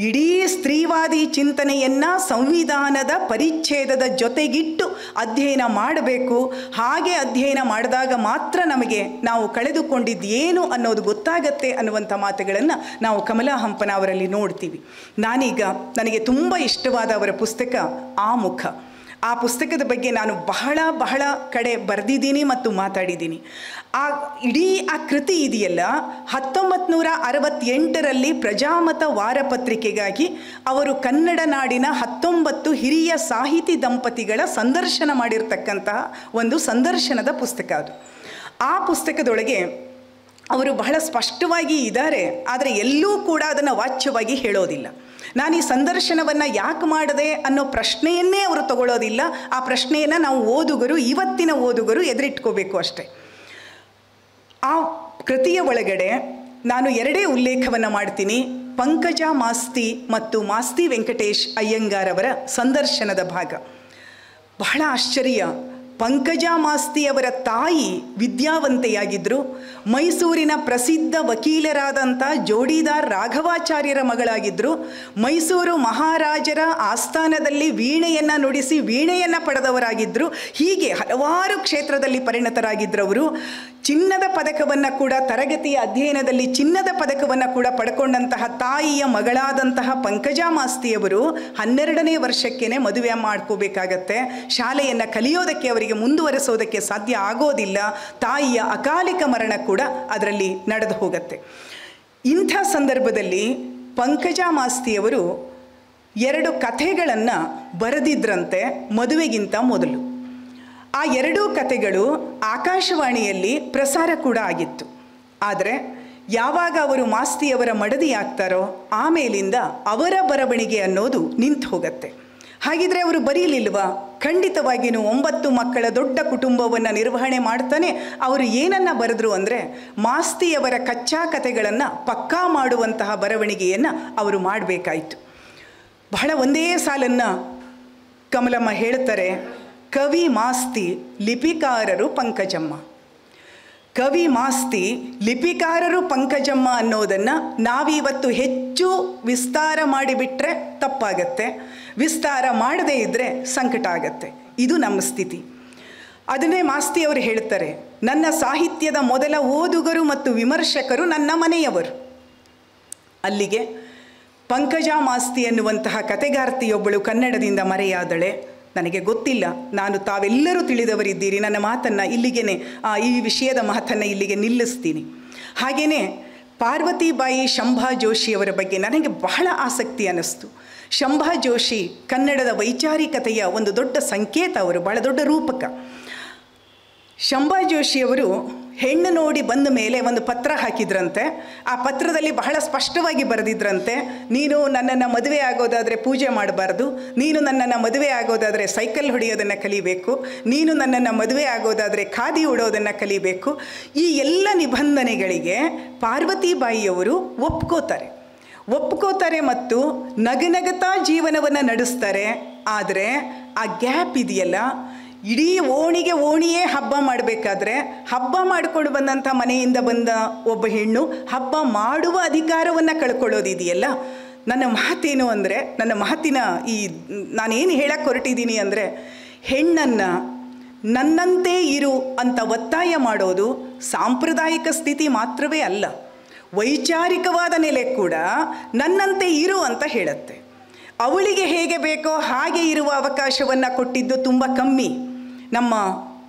ಇಡೀ ಸ್ತ್ರೀವಾದಿ ಚಿಂತನೆಯನ್ನು ಸಂವಿಧಾನದ ಪರಿಚ್ಛೇದದ ಜೊತೆಗಿಟ್ಟು ಅಧ್ಯಯನ ಮಾಡಬೇಕು. ಹಾಗೆ ಅಧ್ಯಯನ ಮಾಡಿದಾಗ ಮಾತ್ರ ನಮಗೆ ನಾವು ಕಳೆದುಕೊಂಡಿದ್ದು ಏನು ಅನ್ನೋದು ಗೊತ್ತಾಗತ್ತೆ ಅನ್ನುವಂಥ ಮಾತುಗಳನ್ನು ನಾವು ಕಮಲಾ ಹಂಪನ ಅವರಲ್ಲಿ ನೋಡ್ತೀವಿ. ನಾನೀಗ ನನಗೆ ತುಂಬ ಇಷ್ಟವಾದ ಅವರ ಪುಸ್ತಕ ಆಮುಖ. ಆ ಪುಸ್ತಕದ ಬಗ್ಗೆ ನಾನು ಬಹಳ ಕಡೆ ಬರೆದಿದ್ದೀನಿ ಮತ್ತು ಮಾತಾಡಿದ್ದೀನಿ. ಇಡೀ ಕೃತಿ ಇದೆಯಲ್ಲ, 1968ರಲ್ಲಿ ಪ್ರಜಾಮತ ವಾರಪತ್ರಿಕೆಗಾಗಿ ಅವರು ಕನ್ನಡ ನಾಡಿನ 19 ಹಿರಿಯ ಸಾಹಿತಿ ದಂಪತಿಗಳ ಸಂದರ್ಶನ ಮಾಡಿರ್ತಕ್ಕಂತಹ ಒಂದು ಸಂದರ್ಶನದ ಪುಸ್ತಕ ಅದು. ಆ ಪುಸ್ತಕದೊಳಗೆ ಅವರು ಬಹಳ ಸ್ಪಷ್ಟವಾಗಿ ಇದ್ದಾರೆ, ಆದರೆ ಎಲ್ಲೂ ಕೂಡ ಅದನ್ನು ವಾಚ್ಯವಾಗಿ ಹೇಳೋದಿಲ್ಲ. ನಾನು ಈ ಸಂದರ್ಶನವನ್ನು ಯಾಕೆ ಮಾಡಿದೆ ಅನ್ನೋ ಪ್ರಶ್ನೆಯನ್ನೇ ಅವರು ತಗೊಳ್ಳೋದಿಲ್ಲ. ಆ ಪ್ರಶ್ನೆಯನ್ನು ನಾವು ಇವತ್ತಿನ ಓದುಗರು ಎದುರಿಟ್ಕೋಬೇಕು ಅಷ್ಟೆ. ಆ ಕೃತಿಯ ಒಳಗಡೆ ನಾನು 2 ಉಲ್ಲೇಖವನ್ನು ಮಾಡ್ತೀನಿ. ಪಂಕಜ ಮಾಸ್ತಿ ಮತ್ತು ಮಾಸ್ತಿ ವೆಂಕಟೇಶ್ ಅಯ್ಯಂಗಾರ್ ಅವರ ಸಂದರ್ಶನದ ಭಾಗ. ಬಹಳ ಆಶ್ಚರ್ಯ. ಪಂಕಜ ಮಾಸ್ತಿ ಅವರ ತಾಯಿ ವಿದ್ಯಾವಂತೆಯಾಗಿದ್ದರು. ಮೈಸೂರಿನ ಪ್ರಸಿದ್ಧ ವಕೀಲರಾದಂಥ ಜೋಡಿದಾರ್ ರಾಘವಾಚಾರ್ಯರ ಮಗಳಾಗಿದ್ದರು. ಮೈಸೂರು ಮಹಾರಾಜರ ಆಸ್ಥಾನದಲ್ಲಿ ವೀಣೆಯನ್ನು ನುಡಿಸಿ ವೀಣೆಯನ್ನು ಪಡೆದವರಾಗಿದ್ದರು. ಹೀಗೆ ಹಲವಾರು ಕ್ಷೇತ್ರದಲ್ಲಿ ಪರಿಣತರಾಗಿದ್ದರವರು. ಚಿನ್ನದ ಪದಕವನ್ನು ಕೂಡ, ತರಗತಿಯ ಅಧ್ಯಯನದಲ್ಲಿ ಚಿನ್ನದ ಪದಕವನ್ನು ಕೂಡ ಪಡ್ಕೊಂಡಂತಹ ತಾಯಿಯ ಮಗಳಾದಂತಹ ಪಂಕಜ ಮಾಸ್ತಿಯವರು 12ನೇ ವರ್ಷಕ್ಕೇ ಮದುವೆ ಮಾಡ್ಕೋಬೇಕಾಗತ್ತೆ. ಶಾಲೆಯನ್ನು ಕಲಿಯೋದಕ್ಕೆ ಅವರಿಗೆ ಮುಂದುವರೆಸೋದಕ್ಕೆ ಸಾಧ್ಯ ಆಗೋದಿಲ್ಲ. ತಾಯಿಯ ಅಕಾಲಿಕ ಮರಣ ಕೂಡ ಅದರಲ್ಲಿ ನಡೆದು ಹೋಗುತ್ತೆ. ಇಂಥ ಸಂದರ್ಭದಲ್ಲಿ ಪಂಕಜ ಮಾಸ್ತಿಯವರು 2 ಕಥೆಗಳನ್ನು ಬರೆದಿದ್ರಂತೆ ಮದುವೆಗಿಂತ ಮೊದಲು. ಆ 2 ಕಥೆಗಳು ಆಕಾಶವಾಣಿಯಲ್ಲಿ ಪ್ರಸಾರ ಕೂಡ ಆಗಿತ್ತು. ಆದರೆ ಯಾವಾಗ ಅವರು ಮಾಸ್ತಿಯವರ ಮಡದಿ ಆಗ್ತಾರೋ ಆಮೇಲಿಂದ ಅವರ ಬರವಣಿಗೆ ಅನ್ನೋದು ನಿಂತು ಹೋಗುತ್ತೆ. ಹಾಗಿದ್ರೆ ಅವರು ಬರೀಲಿಲ್ವಾ? ಖಂಡಿತವಾಗಿಯೂ 9 ಮಕ್ಕಳ ದೊಡ್ಡ ಕುಟುಂಬವನ್ನು ನಿರ್ವಹಣೆ ಮಾಡ್ತಾನೆ ಅವರು ಏನನ್ನು ಬರೆದ್ರು ಅಂದರೆ, ಮಾಸ್ತಿಯವರ ಕಚ್ಚಾ ಕಥೆಗಳನ್ನು ಪಕ್ಕಾ ಮಾಡುವಂತಹ ಬರವಣಿಗೆಯನ್ನು ಅವರು ಮಾಡಬೇಕಾಯಿತು. ಬಹಳ ಒಂದೇ ಸಾಲನ್ನು ಕಮಲಮ್ಮ ಹೇಳ್ತಾರೆ, ಕವಿ ಮಾಸ್ತಿ, ಲಿಪಿಕಾರರು ಪಂಕಜಮ್ಮ. ಕವಿ ಮಾಸ್ತಿ, ಲಿಪಿಕಾರರು ಪಂಕಜಮ್ಮ ಅನ್ನೋದನ್ನು ನಾವಿವತ್ತು ಹೆಚ್ಚು ವಿಸ್ತಾರ ಮಾಡಿಬಿಟ್ರೆ ತಪ್ಪಾಗತ್ತೆ, ವಿಸ್ತಾರ ಮಾಡದೇ ಇದ್ದರೆ ಸಂಕಟ ಆಗತ್ತೆ. ಇದು ನಮ್ಮ ಸ್ಥಿತಿ. ಅದನ್ನೇ ಮಾಸ್ತಿಯವರು ಹೇಳ್ತಾರೆ, ನನ್ನ ಸಾಹಿತ್ಯದ ಮೊದಲ ಓದುಗರು ಮತ್ತು ವಿಮರ್ಶಕರು ನನ್ನ ಮನೆಯವರು. ಅಲ್ಲಿಗೆ ಪಂಕಜ ಮಾಸ್ತಿ ಎನ್ನುವಂತಹ ಕತೆಗಾರ್ತಿಯೊಬ್ಬಳು ಕನ್ನಡದಿಂದ ಮರೆಯಾದಳೆ. ನನಗೆ ಗೊತ್ತಿಲ್ಲ, ನಾನು ತಾವೆಲ್ಲರೂ ತಿಳಿದವರಿದ್ದೀರಿ. ನನ್ನ ಮಾತನ್ನು ಇಲ್ಲಿಗೇ, ಈ ವಿಷಯದ ಮಾತನ್ನು ಇಲ್ಲಿಗೆ ನಿಲ್ಲಿಸ್ತೀನಿ. ಹಾಗೆಯೇ ಪಾರ್ವತಿಬಾಯಿ ಶಂಭಾ ಜೋಶಿಯವರ ಬಗ್ಗೆ ನನಗೆ ಬಹಳ ಆಸಕ್ತಿ ಅನ್ನಿಸ್ತು. ಶಂಭಾ ಜೋಶಿ ಕನ್ನಡದ ವೈಚಾರಿಕತೆಯ ಒಂದು ದೊಡ್ಡ ಸಂಕೇತ, ಅವರು ಬಹಳ ದೊಡ್ಡ ರೂಪಕ. ಶಂಭಾ ಜೋಶಿಯವರು ಹೆಣ್ಣು ನೋಡಿ ಬಂದ ಮೇಲೆ ಒಂದು ಪತ್ರ ಹಾಕಿದ್ರಂತೆ. ಆ ಪತ್ರದಲ್ಲಿ ಬಹಳ ಸ್ಪಷ್ಟವಾಗಿ ಬರೆದಿದ್ರಂತೆ, ನೀನು ನನ್ನನ್ನು ಮದುವೆ ಆಗೋದಾದರೆ ಪೂಜೆ ಮಾಡಬಾರ್ದು, ನೀನು ನನ್ನನ್ನು ಮದುವೆ ಆಗೋದಾದರೆ ಸೈಕಲ್ ಹೊಡೆಯೋದನ್ನು ಕಲಿಬೇಕು, ನೀನು ನನ್ನನ್ನು ಮದುವೆ ಆಗೋದಾದರೆ ಖಾದಿ ಉಡೋದನ್ನು ಕಲಿಬೇಕು. ಈ ಎಲ್ಲ ನಿಬಂಧನೆಗಳಿಗೆ ಪಾರ್ವತಿಬಾಯಿಯವರು ಒಪ್ಕೋತಾರೆ ಮತ್ತು ನಗನಗತಾ ಜೀವನವನ್ನು ನಡೆಸ್ತಾರೆ. ಆದರೆ ಆ ಗ್ಯಾಪ್ ಇದೆಯಲ್ಲ, ಇಡೀ ಓಣಿಯೇ ಹಬ್ಬ ಮಾಡಬೇಕಾದ್ರೆ ಹಬ್ಬ ಮಾಡಿಕೊಂಡು ಬಂದಂಥ ಮನೆಯಿಂದ ಬಂದ ಒಬ್ಬ ಹೆಣ್ಣು ಹಬ್ಬ ಮಾಡುವ ಅಧಿಕಾರವನ್ನು ಕಳ್ಕೊಳ್ಳೋದಿದೆಯಲ್ಲ. ನನ್ನ ಮಾತೇನು ಅಂದರೆ, ನನ್ನ ಮಾತಿನ ನಾನೇನು ಹೇಳಕ್ಕೆ ಹೊರಟಿದ್ದೀನಿ ಅಂದರೆ, ಹೆಣ್ಣನ್ನು ನನ್ನಂತೆ ಇರು ಅಂತ ಒತ್ತಾಯ ಮಾಡೋದು ಸಾಂಪ್ರದಾಯಿಕ ಸ್ಥಿತಿ ಮಾತ್ರವೇ ಅಲ್ಲ, ವೈಚಾರಿಕವಾದ ನೆಲೆ ಕೂಡ ನನ್ನಂತೆ ಇರು ಅಂತ ಹೇಳುತ್ತೆ. ಅವಳಿಗೆ ಹೇಗೆ ಬೇಕೋ ಹಾಗೆ ಇರುವ ಅವಕಾಶವನ್ನು ಕೊಟ್ಟಿದ್ದು ತುಂಬ ಕಮ್ಮಿ. ನಮ್ಮ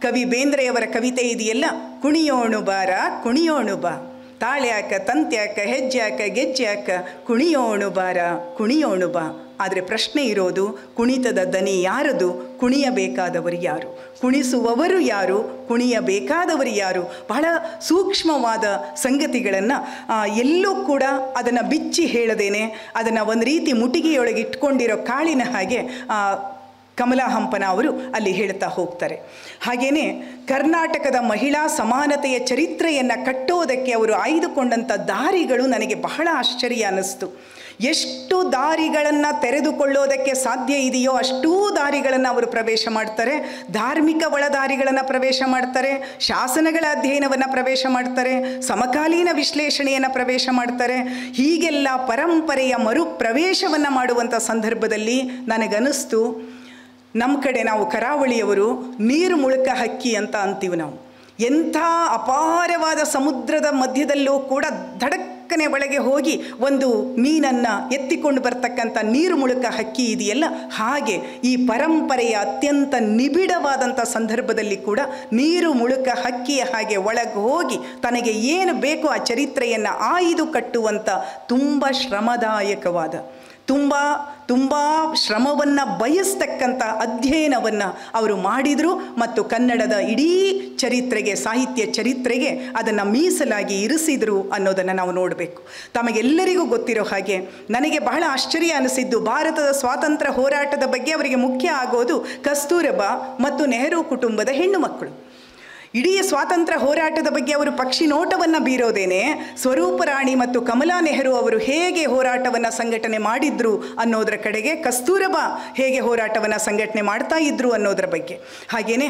ಕವಿ ಬೇಂದ್ರೆಯವರ ಕವಿತೆ ಇದೆಯಲ್ಲ, ಕುಣಿಯೋಣು ಬಾರ ಕುಣಿಯೋಣು ಬಾ, ತಾಳ್ಯಾಕ ತಂತ್ಯಾಕ ಹೆಜ್ಜಾಕ ಗೆಜ್ಜಾಕ, ಕುಣಿಯೋಣು ಬಾರ ಕುಣಿಯೋಣು ಬಾ. ಆದರೆ ಪ್ರಶ್ನೆ ಇರೋದು, ಕುಣಿತದ ದನಿ ಯಾರದು, ಕುಣಿಯಬೇಕಾದವರು ಯಾರು, ಕುಣಿಸುವವರು ಯಾರು, ಕುಣಿಯಬೇಕಾದವರು ಯಾರು? ಬಹಳ ಸೂಕ್ಷ್ಮವಾದ ಸಂಗತಿಗಳನ್ನು ಎಲ್ಲೂ ಕೂಡ ಅದನ್ನು ಬಿಚ್ಚಿ ಹೇಳದೇನೆ, ಅದನ್ನು ಒಂದು ರೀತಿ ಮುಟಿಗೆಯೊಳಗೆ ಇಟ್ಕೊಂಡಿರೋ ಕಾಳಿನ ಹಾಗೆ ಕಮಲಾ ಹಂಪನ ಅವರು ಅಲ್ಲಿ ಹೇಳ್ತಾ ಹೋಗ್ತಾರೆ. ಹಾಗೆಯೇ ಕರ್ನಾಟಕದ ಮಹಿಳಾ ಸಮಾನತೆಯ ಚರಿತ್ರೆಯನ್ನು ಕಟ್ಟೋದಕ್ಕೆ ಅವರು ಆಯ್ದುಕೊಂಡಂಥ ದಾರಿಗಳು ನನಗೆ ಬಹಳ ಆಶ್ಚರ್ಯ ಅನ್ನಿಸ್ತು. ಎಷ್ಟು ದಾರಿಗಳನ್ನು ತೆರೆದುಕೊಳ್ಳೋದಕ್ಕೆ ಸಾಧ್ಯ ಇದೆಯೋ ಅಷ್ಟೂ ದಾರಿಗಳನ್ನು ಅವರು ಪ್ರವೇಶ ಮಾಡ್ತಾರೆ. ಧಾರ್ಮಿಕ ಒಳದಾರಿಗಳನ್ನು ಪ್ರವೇಶ ಮಾಡ್ತಾರೆ, ಶಾಸನಗಳ ಅಧ್ಯಯನವನ್ನು ಪ್ರವೇಶ ಮಾಡ್ತಾರೆ, ಸಮಕಾಲೀನ ವಿಶ್ಲೇಷಣೆಯನ್ನು ಪ್ರವೇಶ ಮಾಡ್ತಾರೆ. ಹೀಗೆಲ್ಲ ಪರಂಪರೆಯ ಮರು ಪ್ರವೇಶವನ್ನು ಮಾಡುವಂಥ ಸಂದರ್ಭದಲ್ಲಿ ನನಗನ್ನಿಸ್ತು, ನಮ್ಮ ಕಡೆ ನಾವು ಕರಾವಳಿಯವರು ನೀರು ಮುಳುಕ ಹಕ್ಕಿ ಅಂತ ಅಂತೀವಿ ನಾವು. ಎಂಥ ಅಪಾರವಾದ ಸಮುದ್ರದ ಮಧ್ಯದಲ್ಲೂ ಕೂಡ ಧಡಕ್ಕನೆ ಒಳಗೆ ಹೋಗಿ ಒಂದು ಮೀನನ್ನು ಎತ್ತಿಕೊಂಡು ಬರ್ತಕ್ಕಂಥ ನೀರು ಮುಳುಕ ಹಕ್ಕಿ ಇದೆಯಲ್ಲ, ಹಾಗೆ ಈ ಪರಂಪರೆಯ ಅತ್ಯಂತ ನಿಬಿಡವಾದಂಥ ಸಂದರ್ಭದಲ್ಲಿ ಕೂಡ ನೀರು ಮುಳುಕ ಹಕ್ಕಿಯ ಹಾಗೆ ಒಳಗೆ ಹೋಗಿ ತನಗೆ ಏನು ಬೇಕೋ ಆ ಚರಿತ್ರೆಯನ್ನು ಆಯ್ದು ಕಟ್ಟುವಂಥ ತುಂಬ ಶ್ರಮದಾಯಕವಾದ, ತುಂಬ ಶ್ರಮವನ್ನು ಬಯಸ್ತಕ್ಕಂಥ ಅಧ್ಯಯನವನ್ನು ಅವರು ಮಾಡಿದರು. ಮತ್ತು ಕನ್ನಡದ ಇಡೀ ಚರಿತ್ರೆಗೆ, ಸಾಹಿತ್ಯ ಚರಿತ್ರೆಗೆ ಅದನ್ನು ಮೀಸಲಾಗಿ ಇರಿಸಿದರು ಅನ್ನೋದನ್ನು ನಾವು ನೋಡಬೇಕು. ತಮಗೆಲ್ಲರಿಗೂ ಗೊತ್ತಿರೋ ಹಾಗೆ ನನಗೆ ಬಹಳ ಆಶ್ಚರ್ಯ ಅನಿಸಿದ್ದು, ಭಾರತದ ಸ್ವಾತಂತ್ರ್ಯ ಹೋರಾಟದ ಬಗ್ಗೆ ಅವರಿಗೆ ಮುಖ್ಯ ಆಗೋದು ಕಸ್ತೂರಬಾ ಮತ್ತು ನೆಹರು ಕುಟುಂಬದ ಹೆಣ್ಣು ಮಕ್ಕಳು. ಇಡೀ ಸ್ವಾತಂತ್ರ್ಯ ಹೋರಾಟದ ಬಗ್ಗೆ ಅವರು ಪಕ್ಷಿ ನೋಟವನ್ನು ಬೀರೋದೇನೆ ಸ್ವರೂಪ ರಾಣಿ ಮತ್ತು ಕಮಲಾ ನೆಹರು ಅವರು ಹೇಗೆ ಹೋರಾಟವನ್ನು ಸಂಘಟನೆ ಮಾಡಿದ್ರು ಅನ್ನೋದರ ಕಡೆಗೆ, ಕಸ್ತೂರಬಾ ಹೇಗೆ ಹೋರಾಟವನ್ನು ಸಂಘಟನೆ ಮಾಡ್ತಾ ಇದ್ರು ಅನ್ನೋದರ ಬಗ್ಗೆ. ಹಾಗೆಯೇ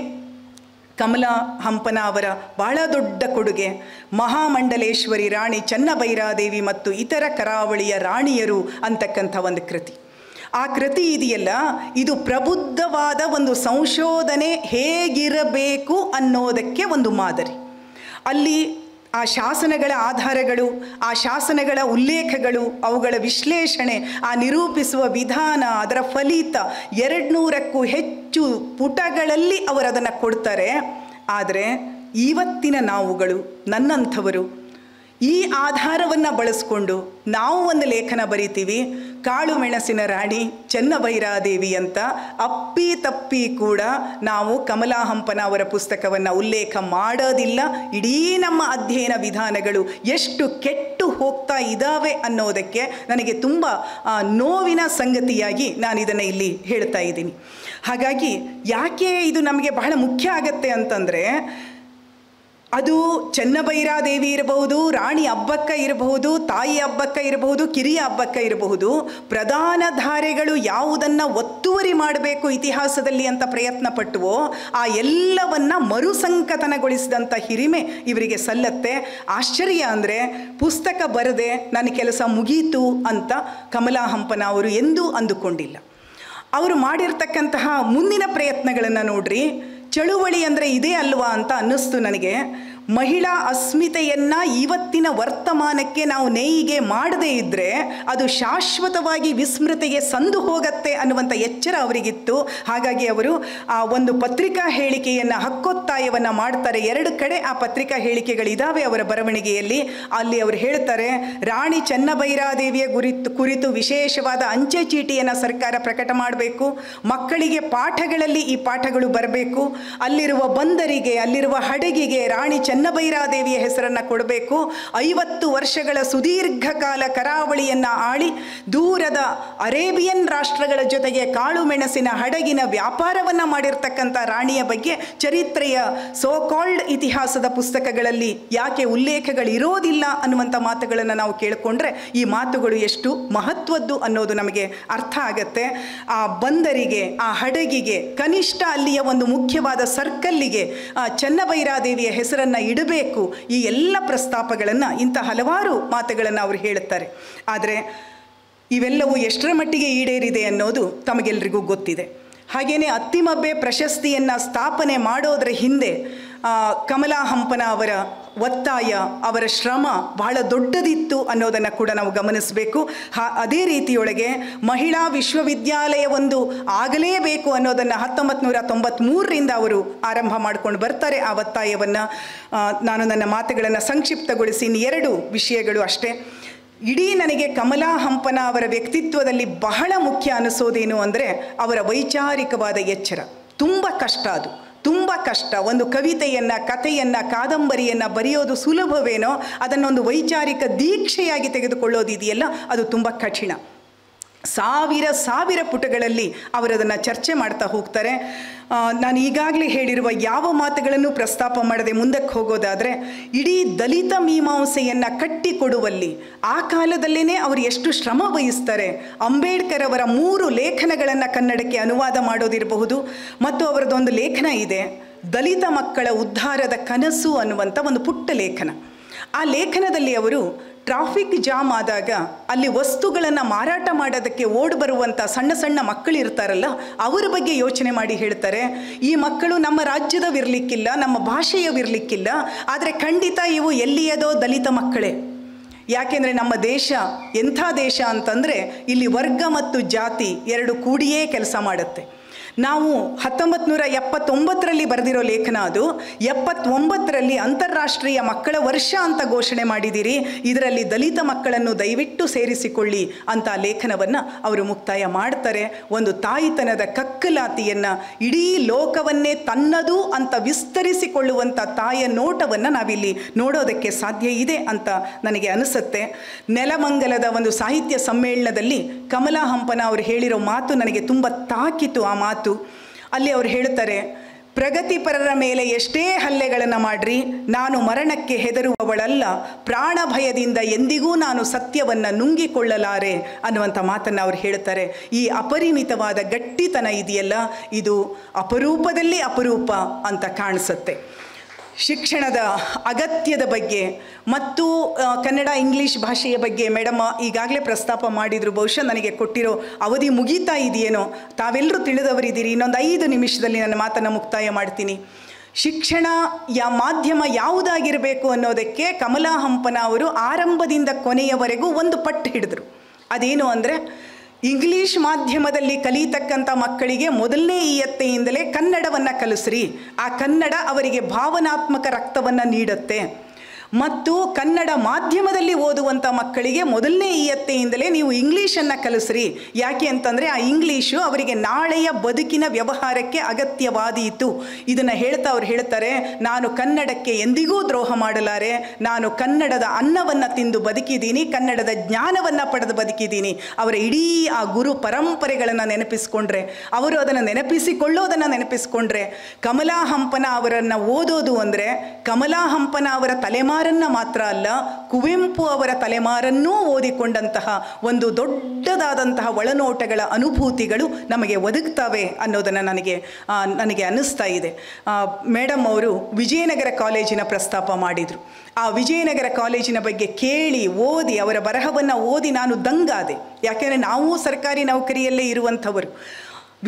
ಕಮಲಾ ಹಂಪನ ಅವರ ಬಹಳ ದೊಡ್ಡ ಕೊಡುಗೆ ಮಹಾಮಂಡಲೇಶ್ವರಿ ರಾಣಿ ಚೆನ್ನಭೈರಾದೇವಿ ಮತ್ತು ಇತರ ಕರಾವಳಿಯ ರಾಣಿಯರು ಅಂತಕ್ಕಂಥ ಒಂದು ಕೃತಿ. ಆ ಕೃತಿ ಇದೆಯಲ್ಲ, ಇದು ಪ್ರಬುದ್ಧವಾದ ಒಂದು ಸಂಶೋಧನೆ ಹೇಗಿರಬೇಕು ಅನ್ನೋದಕ್ಕೆ ಒಂದು ಮಾದರಿ. ಅಲ್ಲಿ ಆ ಶಾಸನಗಳ ಆಧಾರಗಳು, ಆ ಶಾಸನಗಳ ಉಲ್ಲೇಖಗಳು, ಅವುಗಳ ವಿಶ್ಲೇಷಣೆ, ಆ ನಿರೂಪಿಸುವ ವಿಧಾನ, ಅದರ ಫಲಿತ 200ಕ್ಕೂ ಹೆಚ್ಚು ಪುಟಗಳಲ್ಲಿ ಅವರು ಅದನ್ನು ಕೊಡ್ತಾರೆ. ಆದರೆ ಇವತ್ತಿನ ನಾವುಗಳು, ನನ್ನಂಥವರು, ಈ ಆಧಾರವನ್ನು ಬಳಸ್ಕೊಂಡು ನಾವು ಒಂದು ಲೇಖನ ಬರಿತೀವಿ, ಕಾಳು ಮೆಣಸಿನ ರಾಣಿ ಚೆನ್ನಭೈರಾದೇವಿ ಅಂತ. ಅಪ್ಪಿ ತಪ್ಪಿ ಕೂಡ ನಾವು ಕಮಲಾ ಹಂಪನ ಅವರ ಪುಸ್ತಕವನ್ನು ಉಲ್ಲೇಖ ಮಾಡೋದಿಲ್ಲ. ಇಡೀ ನಮ್ಮ ಅಧ್ಯಯನ ವಿಧಾನಗಳು ಎಷ್ಟು ಕೆಟ್ಟು ಹೋಗ್ತಾ ಇದ್ದಾವೆ ಅನ್ನೋದಕ್ಕೆ ನನಗೆ ತುಂಬ ನೋವಿನ ಸಂಗತಿಯಾಗಿ ನಾನು ಇದನ್ನು ಇಲ್ಲಿ ಹೇಳ್ತಾ ಇದ್ದೀನಿ. ಹಾಗಾಗಿ ಯಾಕೆ ಇದು ನಮಗೆ ಬಹಳ ಮುಖ್ಯ ಆಗತ್ತೆ ಅಂತಂದರೆ, ಅದು ಚೆನ್ನಭೈರಾದೇವಿ ಇರಬಹುದು, ರಾಣಿ ಅಬ್ಬಕ್ಕ ಇರಬಹುದು, ತಾಯಿ ಅಬ್ಬಕ್ಕ ಇರಬಹುದು, ಕಿರಿಯ ಅಬ್ಬಕ್ಕ ಇರಬಹುದು, ಪ್ರಧಾನ ಧಾರೆಗಳು ಯಾವುದನ್ನು ಒತ್ತುವರಿ ಮಾಡಬೇಕು ಇತಿಹಾಸದಲ್ಲಿ ಅಂತ ಪ್ರಯತ್ನ ಪಟ್ಟುವೋ ಆ ಎಲ್ಲವನ್ನು ಮರುಸಂಕತನಗೊಳಿಸಿದಂಥ ಹಿರಿಮೆ ಇವರಿಗೆ ಸಲ್ಲತ್ತೆ. ಆಶ್ಚರ್ಯ ಅಂದರೆ, ಪುಸ್ತಕ ಬರದೆ ನನ್ನ ಕೆಲಸ ಮುಗೀತು ಅಂತ ಕಮಲಾ ಹಂಪನ ಅವರು ಎಂದೂ ಅಂದುಕೊಂಡಿಲ್ಲ. ಅವರು ಮಾಡಿರ್ತಕ್ಕಂತಹ ಮುಂದಿನ ಪ್ರಯತ್ನಗಳನ್ನು ನೋಡ್ರಿ. ಚಳುವಳಿ ಅಂದರೆ ಇದೇ ಅಲ್ವಾ ಅಂತ ಅನ್ನಿಸ್ತು ನನಗೆ. ಮಹಿಳಾ ಅಸ್ಮಿತೆಯನ್ನು ಇವತ್ತಿನ ವರ್ತಮಾನಕ್ಕೆ ನಾವು ನೇಯ್ಗೆ ಮಾಡದೇ ಇದ್ದರೆ ಅದು ಶಾಶ್ವತವಾಗಿ ವಿಸ್ಮೃತಿಗೆ ಸಂದು ಹೋಗತ್ತೆ ಅನ್ನುವಂಥ ಎಚ್ಚರ ಅವರಿಗಿತ್ತು. ಹಾಗಾಗಿ ಅವರು ಆ ಒಂದು ಪತ್ರಿಕಾ ಹೇಳಿಕೆಯನ್ನು, ಹಕ್ಕೊತ್ತಾಯವನ್ನು ಮಾಡ್ತಾರೆ. 2 ಕಡೆ ಆ ಪತ್ರಿಕಾ ಹೇಳಿಕೆಗಳಿದ್ದಾವೆ ಅವರ ಬರವಣಿಗೆಯಲ್ಲಿ. ಅಲ್ಲಿ ಅವರು ಹೇಳ್ತಾರೆ, ರಾಣಿ ಚೆನ್ನಭೈರಾದೇವಿಯ ಕುರಿತು ವಿಶೇಷವಾದ ಅಂಚೆ ಚೀಟಿಯನ್ನು ಸರ್ಕಾರ ಪ್ರಕಟ ಮಾಡಬೇಕು, ಮಕ್ಕಳಿಗೆ ಪಾಠಗಳಲ್ಲಿ ಈ ಪಾಠಗಳು ಬರಬೇಕು, ಅಲ್ಲಿರುವ ಬಂದರಿಗೆ, ಅಲ್ಲಿರುವ ಹಡಗಿಗೆ ರಾಣಿ ಚೆನ್ನಭೈರಾದೇವಿಯ ಹೆಸರನ್ನು ಕೊಡಬೇಕು. 50 ವರ್ಷಗಳ ಸುದೀರ್ಘ ಕಾಲ ಕರಾವಳಿಯನ್ನು ಆಳಿ ದೂರದ ಅರೇಬಿಯನ್ ರಾಷ್ಟ್ರಗಳ ಜೊತೆಗೆ ಕಾಳು ಮೆಣಸಿನ ಹಡಗಿನ ವ್ಯಾಪಾರವನ್ನು ಮಾಡಿರ್ತಕ್ಕಂಥ ರಾಣಿಯ ಬಗ್ಗೆ ಚರಿತ್ರೆಯ ಸೋಕಾಲ್ಡ್ ಇತಿಹಾಸದ ಪುಸ್ತಕಗಳಲ್ಲಿ ಯಾಕೆ ಉಲ್ಲೇಖಗಳಿರೋದಿಲ್ಲ ಅನ್ನುವಂಥ ಮಾತುಗಳನ್ನು ನಾವು ಕೇಳಿಕೊಂಡ್ರೆ ಈ ಮಾತುಗಳು ಎಷ್ಟು ಮಹತ್ವದ್ದು ಅನ್ನೋದು ನಮಗೆ ಅರ್ಥ ಆಗತ್ತೆ. ಆ ಬಂದರಿಗೆ, ಆ ಹಡಗಿಗೆ, ಕನಿಷ್ಠ ಅಲ್ಲಿಯ ಒಂದು ಮುಖ್ಯವಾದ ಸರ್ಕಲ್ಲಿಗೆ ಚೆನ್ನಭೈರಾದೇವಿಯ ಹೆಸರನ್ನು ಇಡಬೇಕು. ಈ ಎಲ್ಲ ಪ್ರಸ್ತಾಪಗಳನ್ನು, ಇಂಥ ಹಲವಾರು ಮಾತುಗಳನ್ನು ಅವರು ಹೇಳುತ್ತಾರೆ. ಆದರೆ ಇವೆಲ್ಲವೂ ಎಷ್ಟರ ಮಟ್ಟಿಗೆ ಈಡೇರಿದೆ ಅನ್ನೋದು ತಮಗೆಲ್ಲರಿಗೂ ಗೊತ್ತಿದೆ. ಹಾಗೆಯೇ ಅತ್ತಿಮಬ್ಬೆ ಪ್ರಶಸ್ತಿಯನ್ನು ಸ್ಥಾಪನೆ ಮಾಡೋದರ ಹಿಂದೆ ಕಮಲಾ ಹಂಪನ ಅವರ ಒತ್ತಾಯ, ಅವರ ಶ್ರಮ ಬಹಳ ದೊಡ್ಡದಿತ್ತು ಅನ್ನೋದನ್ನು ಕೂಡ ನಾವು ಗಮನಿಸಬೇಕು. ಅದೇ ರೀತಿಯೊಳಗೆ ಮಹಿಳಾ ವಿಶ್ವವಿದ್ಯಾಲಯ ಒಂದು ಆಗಲೇಬೇಕು ಅನ್ನೋದನ್ನು 1993ರಿಂದ ಅವರು ಆರಂಭ ಮಾಡ್ಕೊಂಡು ಬರ್ತಾರೆ. ಆ ಒತ್ತಾಯವನ್ನು ನಾನು ನನ್ನ ಮಾತುಗಳನ್ನು ಸಂಕ್ಷಿಪ್ತಗೊಳಿಸಿ 2 ವಿಷಯಗಳು ಅಷ್ಟೇ. ಇಡೀ ನನಗೆ ಕಮಲಾ ಹಂಪನ ಅವರ ವ್ಯಕ್ತಿತ್ವದಲ್ಲಿ ಬಹಳ ಮುಖ್ಯ ಅನಿಸೋದೇನು ಅಂದರೆ ಅವರ ವೈಚಾರಿಕವಾದ ಎಚ್ಚರ. ತುಂಬ ಕಷ್ಟ, ಅದು ತುಂಬ ಕಷ್ಟ. ಒಂದು ಕವಿತೆಯನ್ನು, ಕಥೆಯನ್ನು, ಕಾದಂಬರಿಯನ್ನು ಬರೆಯೋದು ಸುಲಭವೇನೋ ಅದನ್ನೊಂದು ವೈಚಾರಿಕ ದೀಕ್ಷೆಯಾಗಿ ತೆಗೆದುಕೊಳ್ಳೋದಿದೆಯಲ್ಲ, ಅದು ತುಂಬ ಕಠಿಣ. ಸಾವಿರ ಪುಟಗಳಲ್ಲಿ ಅವರದನ್ನು ಚರ್ಚೆ ಮಾಡ್ತಾ ಹೋಗ್ತಾರೆ. ನಾನು ಈಗಾಗಲೇ ಹೇಳಿರುವ ಯಾವ ಮಾತುಗಳನ್ನು ಪ್ರಸ್ತಾಪ ಮಾಡದೆ ಮುಂದಕ್ಕೆ ಹೋಗೋದಾದರೆ, ಇಡೀ ದಲಿತ ಮೀಮಾಂಸೆಯನ್ನು ಕಟ್ಟಿಕೊಡುವಲ್ಲಿ ಆ ಕಾಲದಲ್ಲೇ ಅವರು ಎಷ್ಟು ಶ್ರಮ ವಹಿಸ್ತಾರೆ. ಅಂಬೇಡ್ಕರ್ ಅವರ 3 ಲೇಖನಗಳನ್ನು ಕನ್ನಡಕ್ಕೆ ಅನುವಾದ ಮಾಡೋದಿರಬಹುದು, ಮತ್ತು ಅವರದೊಂದು ಲೇಖನ ಇದೆ, ದಲಿತ ಮಕ್ಕಳ ಉದ್ಧಾರದ ಕನಸು ಅನ್ನುವಂಥ ಒಂದು ಪುಟ್ಟ ಲೇಖನ. ಆ ಲೇಖನದಲ್ಲಿ ಅವರು ಟ್ರಾಫಿಕ್ ಜಾಮ್ ಆದಾಗ ಅಲ್ಲಿ ವಸ್ತುಗಳನ್ನು ಮಾರಾಟ ಮಾಡೋದಕ್ಕೆ ಓಡಿ ಬರುವಂಥ ಸಣ್ಣ ಸಣ್ಣ ಮಕ್ಕಳು ಇರ್ತಾರಲ್ಲ, ಅವರ ಬಗ್ಗೆ ಯೋಚನೆ ಮಾಡಿ ಹೇಳ್ತಾರೆ, ಈ ಮಕ್ಕಳು ನಮ್ಮ ರಾಜ್ಯದವಿರಲಿಕ್ಕಿಲ್ಲ, ನಮ್ಮ ಭಾಷೆಯವಿರಲಿಕ್ಕಿಲ್ಲ, ಆದರೆ ಖಂಡಿತ ಇವು ಎಲ್ಲಿಯದೋ ದಲಿತ ಮಕ್ಕಳೇ. ಯಾಕೆಂದರೆ ನಮ್ಮ ದೇಶ ಎಂಥ ದೇಶ ಅಂತಂದರೆ ಇಲ್ಲಿ ವರ್ಗ ಮತ್ತು ಜಾತಿ 2 ಕೂಡಿಯೇ ಕೆಲಸ ಮಾಡುತ್ತೆ. ನಾವು 1979ರಲ್ಲಿ ಬರೆದಿರೋ ಲೇಖನ ಅದು. 79ರಲ್ಲಿ ಅಂತಾರಾಷ್ಟ್ರೀಯ ಮಕ್ಕಳ ವರ್ಷ ಅಂತ ಘೋಷಣೆ ಮಾಡಿದ್ದೀರಿ, ಇದರಲ್ಲಿ ದಲಿತ ಮಕ್ಕಳನ್ನು ದಯವಿಟ್ಟು ಸೇರಿಸಿಕೊಳ್ಳಿ ಅಂತ ಲೇಖನವನ್ನು ಅವರು ಮುಕ್ತಾಯ ಮಾಡ್ತಾರೆ. ಒಂದು ತಾಯಿತನದ ಕಕ್ಕಲಾತಿಯನ್ನು, ಇಡೀ ಲೋಕವನ್ನೇ ತನ್ನದು ಅಂತ ವಿಸ್ತರಿಸಿಕೊಳ್ಳುವಂಥ ತಾಯಿಯ ನೋಟವನ್ನು ನಾವಿಲ್ಲಿ ನೋಡೋದಕ್ಕೆ ಸಾಧ್ಯ ಇದೆ ಅಂತ ನನಗೆ ಅನಿಸುತ್ತೆ. ನೆಲಮಂಗಲದ ಒಂದು ಸಾಹಿತ್ಯ ಸಮ್ಮೇಳನದಲ್ಲಿ ಕಮಲಾ ಹಂಪನ ಅವರು ಹೇಳಿರೋ ಮಾತು ನನಗೆ ತುಂಬ ತಾಕಿತು. ಆ ಮಾತು ಅಲ್ಲಿ ಅವರು ಹೇಳುತ್ತಾರೆ, ಪ್ರಗತಿಪರರ ಮೇಲೆ ಎಷ್ಟೇ ಹಲ್ಲೆಗಳನ್ನು ಮಾಡ್ರಿ, ನಾನು ಮರಣಕ್ಕೆ ಹೆದರುವವಳಲ್ಲ, ಪ್ರಾಣ ಭಯದಿಂದ ಎಂದಿಗೂ ನಾನು ಸತ್ಯವನ್ನು ನುಂಗಿಕೊಳ್ಳಲಾರೆ ಅನ್ನುವಂಥ ಮಾತನ್ನು ಅವರು ಹೇಳ್ತಾರೆ. ಈ ಅಪರಿಮಿತವಾದ ಗಟ್ಟಿತನ ಇದೆಯಲ್ಲ, ಇದು ಅಪರೂಪದಲ್ಲಿ ಅಪರೂಪ ಅಂತ ಕಾಣಿಸುತ್ತೆ. ಶಿಕ್ಷಣದ ಅಗತ್ಯದ ಬಗ್ಗೆ ಮತ್ತು ಕನ್ನಡ ಇಂಗ್ಲೀಷ್ ಭಾಷೆಯ ಬಗ್ಗೆ ಮೇಡಮ್ ಈಗಾಗಲೇ ಪ್ರಸ್ತಾಪ ಮಾಡಿದರು. ಬಹುಶಃ ನನಗೆ ಕೊಟ್ಟಿರೋ ಅವಧಿ ಮುಗೀತಾ ಇದೆಯೇನೋ, ತಾವೆಲ್ಲರೂ ತಿಳಿದವರಿದ್ದೀರಿ. ಇನ್ನೊಂದು 5 ನಿಮಿಷದಲ್ಲಿ ನನ್ನ ಮಾತನ್ನು ಮುಕ್ತಾಯ ಮಾಡ್ತೀನಿ. ಶಿಕ್ಷಣ ಮಾಧ್ಯಮ ಯಾವುದಾಗಿರಬೇಕು ಅನ್ನೋದಕ್ಕೆ ಕಮಲಾ ಹಂಪನ ಅವರು ಆರಂಭದಿಂದ ಕೊನೆಯವರೆಗೂ ಒಂದು ಪಟ್ಟು ಹಿಡಿದ್ರು. ಅದೇನು ಅಂದರೆ, ಇಂಗ್ಲೀಷ್ ಮಾಧ್ಯಮದಲ್ಲಿ ಕಲಿಯತಕ್ಕಂಥ ಮಕ್ಕಳಿಗೆ ಮೊದಲನೇ ಇಯತ್ತೆಯಿಂದಲೇ ಕನ್ನಡವನ್ನು ಕಲಿಸ್ರಿ, ಆ ಕನ್ನಡ ಅವರಿಗೆ ಭಾವನಾತ್ಮಕ ರಕ್ತವನ್ನು ನೀಡುತ್ತೆ. ಮತ್ತು ಕನ್ನಡ ಮಾಧ್ಯಮದಲ್ಲಿ ಓದುವಂಥ ಮಕ್ಕಳಿಗೆ ಮೊದಲನೇ ಇಯತ್ತೆಯಿಂದಲೇ ನೀವು ಇಂಗ್ಲೀಷನ್ನು ಕಲಿಸ್ರಿ. ಯಾಕೆ ಅಂತಂದರೆ ಆ ಇಂಗ್ಲೀಷು ಅವರಿಗೆ ನಾಳೆಯ ಬದುಕಿನ ವ್ಯವಹಾರಕ್ಕೆ ಅಗತ್ಯವಾದೀತು. ಇದನ್ನು ಹೇಳ್ತಾ ಅವ್ರು ಹೇಳ್ತಾರೆ, ನಾನು ಕನ್ನಡಕ್ಕೆ ಎಂದಿಗೂ ದ್ರೋಹ ಮಾಡಲಾರೆ, ನಾನು ಕನ್ನಡದ ಅನ್ನವನ್ನು ತಿಂದು ಬದುಕಿದ್ದೀನಿ, ಕನ್ನಡದ ಜ್ಞಾನವನ್ನು ಪಡೆದು ಬದುಕಿದ್ದೀನಿ. ಅವರ ಇಡೀ ಆ ಗುರು ಪರಂಪರೆಗಳನ್ನು ನೆನಪಿಸ್ಕೊಂಡ್ರೆ, ಅವರು ಅದನ್ನು ನೆನಪಿಸಿಕೊಳ್ಳೋದನ್ನು ನೆನಪಿಸ್ಕೊಂಡ್ರೆ, ಕಮಲಾ ಹಂಪನ ಅವರನ್ನು ಓದೋದು ಅಂದರೆ ಕಮಲಾ ಹಂಪನ ಅವರ ತಲೆಮಾರನ್ನು ಮಾತ್ರ ಅಲ್ಲ, ಕುವೆಂಪು ಅವರ ತಲೆಮಾರನ್ನೂ ಓದಿಕೊಂಡಂತಹ ಒಂದು ದೊಡ್ಡದಾದಂತಹ ಒಳನೋಟಗಳ ಅನುಭೂತಿಗಳು ನಮಗೆ ಒದಗ್ತವೆ ಅನ್ನೋದನ್ನು ನನಗೆ ಅನ್ನಿಸ್ತಾ ಇದೆ. ಮೇಡಮ್ ಅವರು ವಿಜಯನಗರ ಕಾಲೇಜಿನ ಪ್ರಸ್ತಾಪ ಮಾಡಿದರು. ಆ ವಿಜಯನಗರ ಕಾಲೇಜಿನ ಬಗ್ಗೆ ಕೇಳಿ ಓದಿ, ಅವರ ಬರಹವನ್ನು ಓದಿ ನಾನು ದಂಗಾದೆ. ಯಾಕೆಂದರೆ ನಾವು ಸರ್ಕಾರಿ ನೌಕರಿಯಲ್ಲೇ ಇರುವಂಥವರು.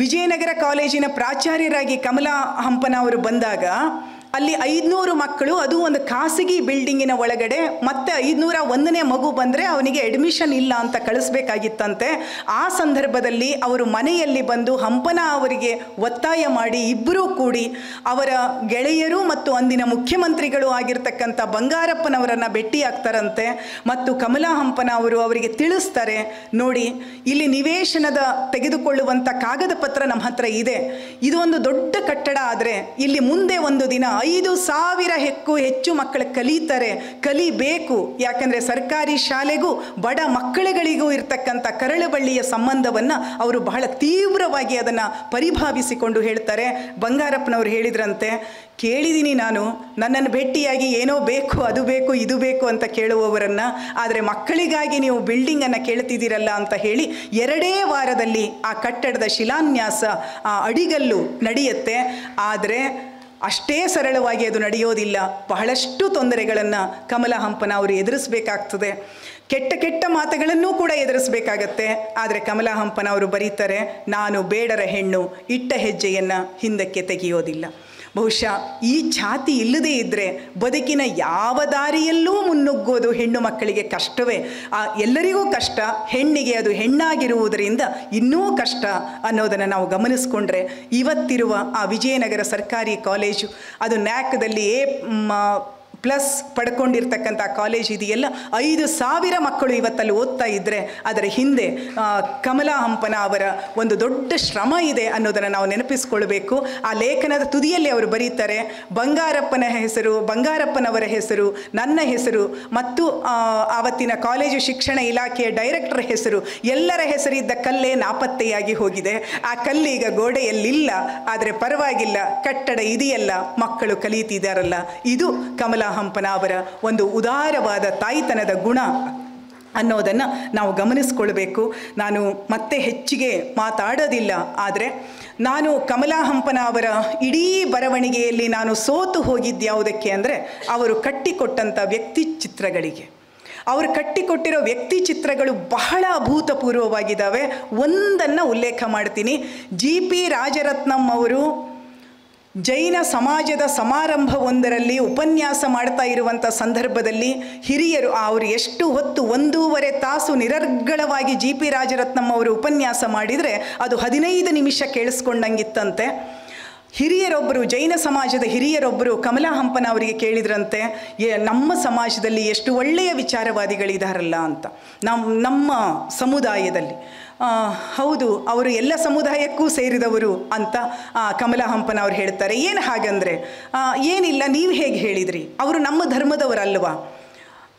ವಿಜಯನಗರ ಕಾಲೇಜಿನ ಪ್ರಾಚಾರ್ಯರಾಗಿ ಕಮಲಾ ಹಂಪನ ಅವರು ಬಂದಾಗ ಅಲ್ಲಿ 500 ಮಕ್ಕಳು, ಅದು ಒಂದು ಖಾಸಗಿ ಬಿಲ್ಡಿಂಗಿನ ಒಳಗಡೆ, ಮತ್ತೆ 501ನೇ ಮಗು ಬಂದರೆ ಅವನಿಗೆ ಅಡ್ಮಿಷನ್ ಇಲ್ಲ ಅಂತ ಕಳಿಸ್ಬೇಕಾಗಿತ್ತಂತೆ. ಆ ಸಂದರ್ಭದಲ್ಲಿ ಅವರು ಮನೆಯಲ್ಲಿ ಬಂದು ಹಂಪನ ಅವರಿಗೆ ಒತ್ತಾಯ ಮಾಡಿ ಇಬ್ಬರೂ ಕೂಡಿ ಅವರ ಗೆಳೆಯರು ಮತ್ತು ಅಂದಿನ ಮುಖ್ಯಮಂತ್ರಿಗಳು ಆಗಿರ್ತಕ್ಕಂಥ ಬಂಗಾರಪ್ಪನವರನ್ನು ಭೇಟಿಯಾಗ್ತಾರಂತೆ. ಮತ್ತು ಕಮಲಾ ಹಂಪನ ಅವರು ಅವರಿಗೆ ತಿಳಿಸ್ತಾರೆ, ನೋಡಿ ಇಲ್ಲಿ ನಿವೇಶನದ ತೆಗೆದುಕೊಳ್ಳುವಂಥ ಕಾಗದ ಪತ್ರ ನಮ್ಮ ಹತ್ರ ಇದೆ, ಇದು ಒಂದು ದೊಡ್ಡ ಕಟ್ಟಡ, ಆದರೆ ಇಲ್ಲಿ ಮುಂದೆ ಒಂದು ದಿನ 5,000ಕ್ಕೂ ಹೆಚ್ಚು ಮಕ್ಕಳು ಕಲಿಬೇಕು. ಯಾಕಂದರೆ ಸರ್ಕಾರಿ ಶಾಲೆಗೂ ಬಡ ಮಕ್ಕಳುಗಳಿಗೂ ಇರ್ತಕ್ಕಂಥ ಕರಳುಬಳ್ಳಿಯ ಸಂಬಂಧವನ್ನು ಅವರು ಬಹಳ ತೀವ್ರವಾಗಿ ಅದನ್ನು ಪರಿಭಾವಿಸಿಕೊಂಡು ಹೇಳ್ತಾರೆ. ಬಂಗಾರಪ್ಪನವರು ಹೇಳಿದ್ರಂತೆ, ಕೇಳಿದ್ದೀನಿ ನಾನು, ನನ್ನನ್ನು ಭೇಟಿಯಾಗಿ ಏನೋ ಬೇಕು, ಅದು ಬೇಕು, ಇದು ಬೇಕು ಅಂತ ಕೇಳುವವರನ್ನು, ಆದರೆ ಮಕ್ಕಳಿಗಾಗಿ ನೀವು ಬಿಲ್ಡಿಂಗನ್ನು ಕೇಳ್ತಿದ್ದೀರಲ್ಲ ಅಂತ ಹೇಳಿ 2 ವಾರದಲ್ಲಿ ಆ ಕಟ್ಟಡದ ಶಿಲಾನ್ಯಾಸ, ಆ ಅಡಿಗಲ್ಲು ನಡೆಯುತ್ತೆ. ಆದರೆ ಅಷ್ಟೇ ಸರಳವಾಗಿ ಅದು ನಡೆಯೋದಿಲ್ಲ. ಬಹಳಷ್ಟು ತೊಂದರೆಗಳನ್ನು ಕಮಲಾ ಹಂಪನ ಅವರು ಎದುರಿಸಬೇಕಾಗ್ತದೆ. ಕೆಟ್ಟ ಮಾತುಗಳನ್ನೂ ಕೂಡ ಎದುರಿಸಬೇಕಾಗತ್ತೆ. ಆದರೆ ಕಮಲಾ ಹಂಪನ ಅವರು ಬರೀತಾರೆ, ನಾನು ಬೇಡರ ಹೆಣ್ಣು, ಇಟ್ಟ ಹೆಜ್ಜೆಯನ್ನು ಹಿಂದಕ್ಕೆ ತೆಗೆಯೋದಿಲ್ಲ. ಬಹುಶಃ ಈ ಛಾತಿ ಇಲ್ಲದೇ ಇದ್ದರೆ ಬದುಕಿನ ಯಾವ ದಾರಿಯಲ್ಲೂ ಮುನ್ನುಗ್ಗೋದು ಹೆಣ್ಣು ಮಕ್ಕಳಿಗೆ ಕಷ್ಟವೇ. ಎಲ್ಲರಿಗೂ ಕಷ್ಟ, ಹೆಣ್ಣಿಗೆ ಅದು ಹೆಣ್ಣಾಗಿರುವುದರಿಂದ ಇನ್ನೂ ಕಷ್ಟ ಅನ್ನೋದನ್ನು ನಾವು ಗಮನಿಸ್ಕೊಂಡ್ರೆ, ಇವತ್ತಿರುವ ಆ ವಿಜಯನಗರ ಸರ್ಕಾರಿ ಕಾಲೇಜು ಅದು ನ್ಯಾಕ್ದಲ್ಲಿ ಪ್ಲಸ್ ಪಡ್ಕೊಂಡಿರ್ತಕ್ಕಂಥ ಕಾಲೇಜ್ ಇದೆಯಲ್ಲ, 5,000 ಮಕ್ಕಳು ಇವತ್ತಲ್ಲಿ ಓದ್ತಾ ಇದ್ದರೆ ಅದರ ಹಿಂದೆ ಕಮಲಾ ಹಂಪನ ಅವರ ಒಂದು ದೊಡ್ಡ ಶ್ರಮ ಇದೆ ಅನ್ನೋದನ್ನು ನಾವು ನೆನಪಿಸ್ಕೊಳ್ಬೇಕು. ಆ ಲೇಖನದ ತುದಿಯಲ್ಲಿ ಅವರು ಬರೀತಾರೆ, ಬಂಗಾರಪ್ಪನವರ ಹೆಸರು, ನನ್ನ ಹೆಸರು ಮತ್ತು ಆವತ್ತಿನ ಕಾಲೇಜು ಶಿಕ್ಷಣ ಇಲಾಖೆಯ ಡೈರೆಕ್ಟರ್ ಹೆಸರು, ಎಲ್ಲರ ಹೆಸರಿದ್ದ ಕಲ್ಲೇ ನಾಪತ್ತೆಯಾಗಿ ಹೋಗಿದೆ. ಆ ಕಲ್ಲೀಗ ಗೋಡೆಯಲ್ಲಿಲ್ಲ, ಆದರೆ ಪರವಾಗಿಲ್ಲ, ಕಟ್ಟಡ ಇದೆಯಲ್ಲ, ಮಕ್ಕಳು ಕಲಿಯುತ್ತಿದ್ದಾರಲ್ಲ. ಇದು ಕಮಲಾ ಹಂಪನ ಅವರ ಒಂದು ಉದಾರವಾದ ತಾಯ್ತನದ ಗುಣ ಅನ್ನೋದನ್ನು ನಾವು ಗಮನಿಸ್ಕೊಳ್ಬೇಕು. ನಾನು ಮತ್ತೆ ಹೆಚ್ಚಿಗೆ ಮಾತಾಡೋದಿಲ್ಲ, ಆದರೆ ನಾನು ಕಮಲಾ ಹಂಪನ ಅವರ ಇಡೀ ಬರವಣಿಗೆಯಲ್ಲಿ ನಾನು ಸೋತು ಹೋಗಿದ್ದ್ಯಾವುದಕ್ಕೆ ಅಂದರೆ ಅವರು ಕಟ್ಟಿಕೊಟ್ಟಂಥ ವ್ಯಕ್ತಿ ಚಿತ್ರಗಳಿಗೆ. ಅವರು ಕಟ್ಟಿಕೊಟ್ಟಿರೋ ವ್ಯಕ್ತಿ ಚಿತ್ರಗಳು ಬಹಳ ಅಭೂತಪೂರ್ವವಾಗಿದ್ದಾವೆ. ಒಂದನ್ನು ಉಲ್ಲೇಖ ಮಾಡ್ತೀನಿ. G.P. ರಾಜರತ್ನಂ ಅವರು ಜೈನ ಸಮಾಜದ ಸಮಾರಂಭವೊಂದರಲ್ಲಿ ಉಪನ್ಯಾಸ ಮಾಡ್ತಾ ಇರುವಂಥ ಸಂದರ್ಭದಲ್ಲಿ ಹಿರಿಯರು ಅವರು ಎಷ್ಟು ಹೊತ್ತು 1.5 ತಾಸು ನಿರರ್ಗಳವಾಗಿ G.P. ರಾಜರತ್ನಂ ಅವರು ಉಪನ್ಯಾಸ ಮಾಡಿದರೆ ಅದು 15 ನಿಮಿಷ ಕೇಳಿಸ್ಕೊಂಡಂಗಿತ್ತಂತೆ. ಹಿರಿಯರೊಬ್ಬರು, ಜೈನ ಸಮಾಜದ ಹಿರಿಯರೊಬ್ಬರು ಕಮಲಾ ಹಂಪನ ಅವರಿಗೆ ಕೇಳಿದ್ರಂತೆ, ನಮ್ಮ ಸಮಾಜದಲ್ಲಿ ಎಷ್ಟು ಒಳ್ಳೆಯ ವಿಚಾರವಾದಿಗಳಿದಾರಲ್ಲ ಅಂತ, ನಮ್ಮ ಸಮುದಾಯದಲ್ಲಿ. ಹೌದು, ಅವರು ಎಲ್ಲ ಸಮುದಾಯಕ್ಕೂ ಸೇರಿದವರು ಅಂತ ಕಮಲಾ ಹಂಪನ ಅವ್ರು ಹೇಳ್ತಾರೆ. ಏನು ಹಾಗಂದರೆ, ಏನಿಲ್ಲ, ನೀವು ಹೇಗೆ ಹೇಳಿದ್ರಿ, ಅವರು ನಮ್ಮ ಧರ್ಮದವರಲ್ವಾ?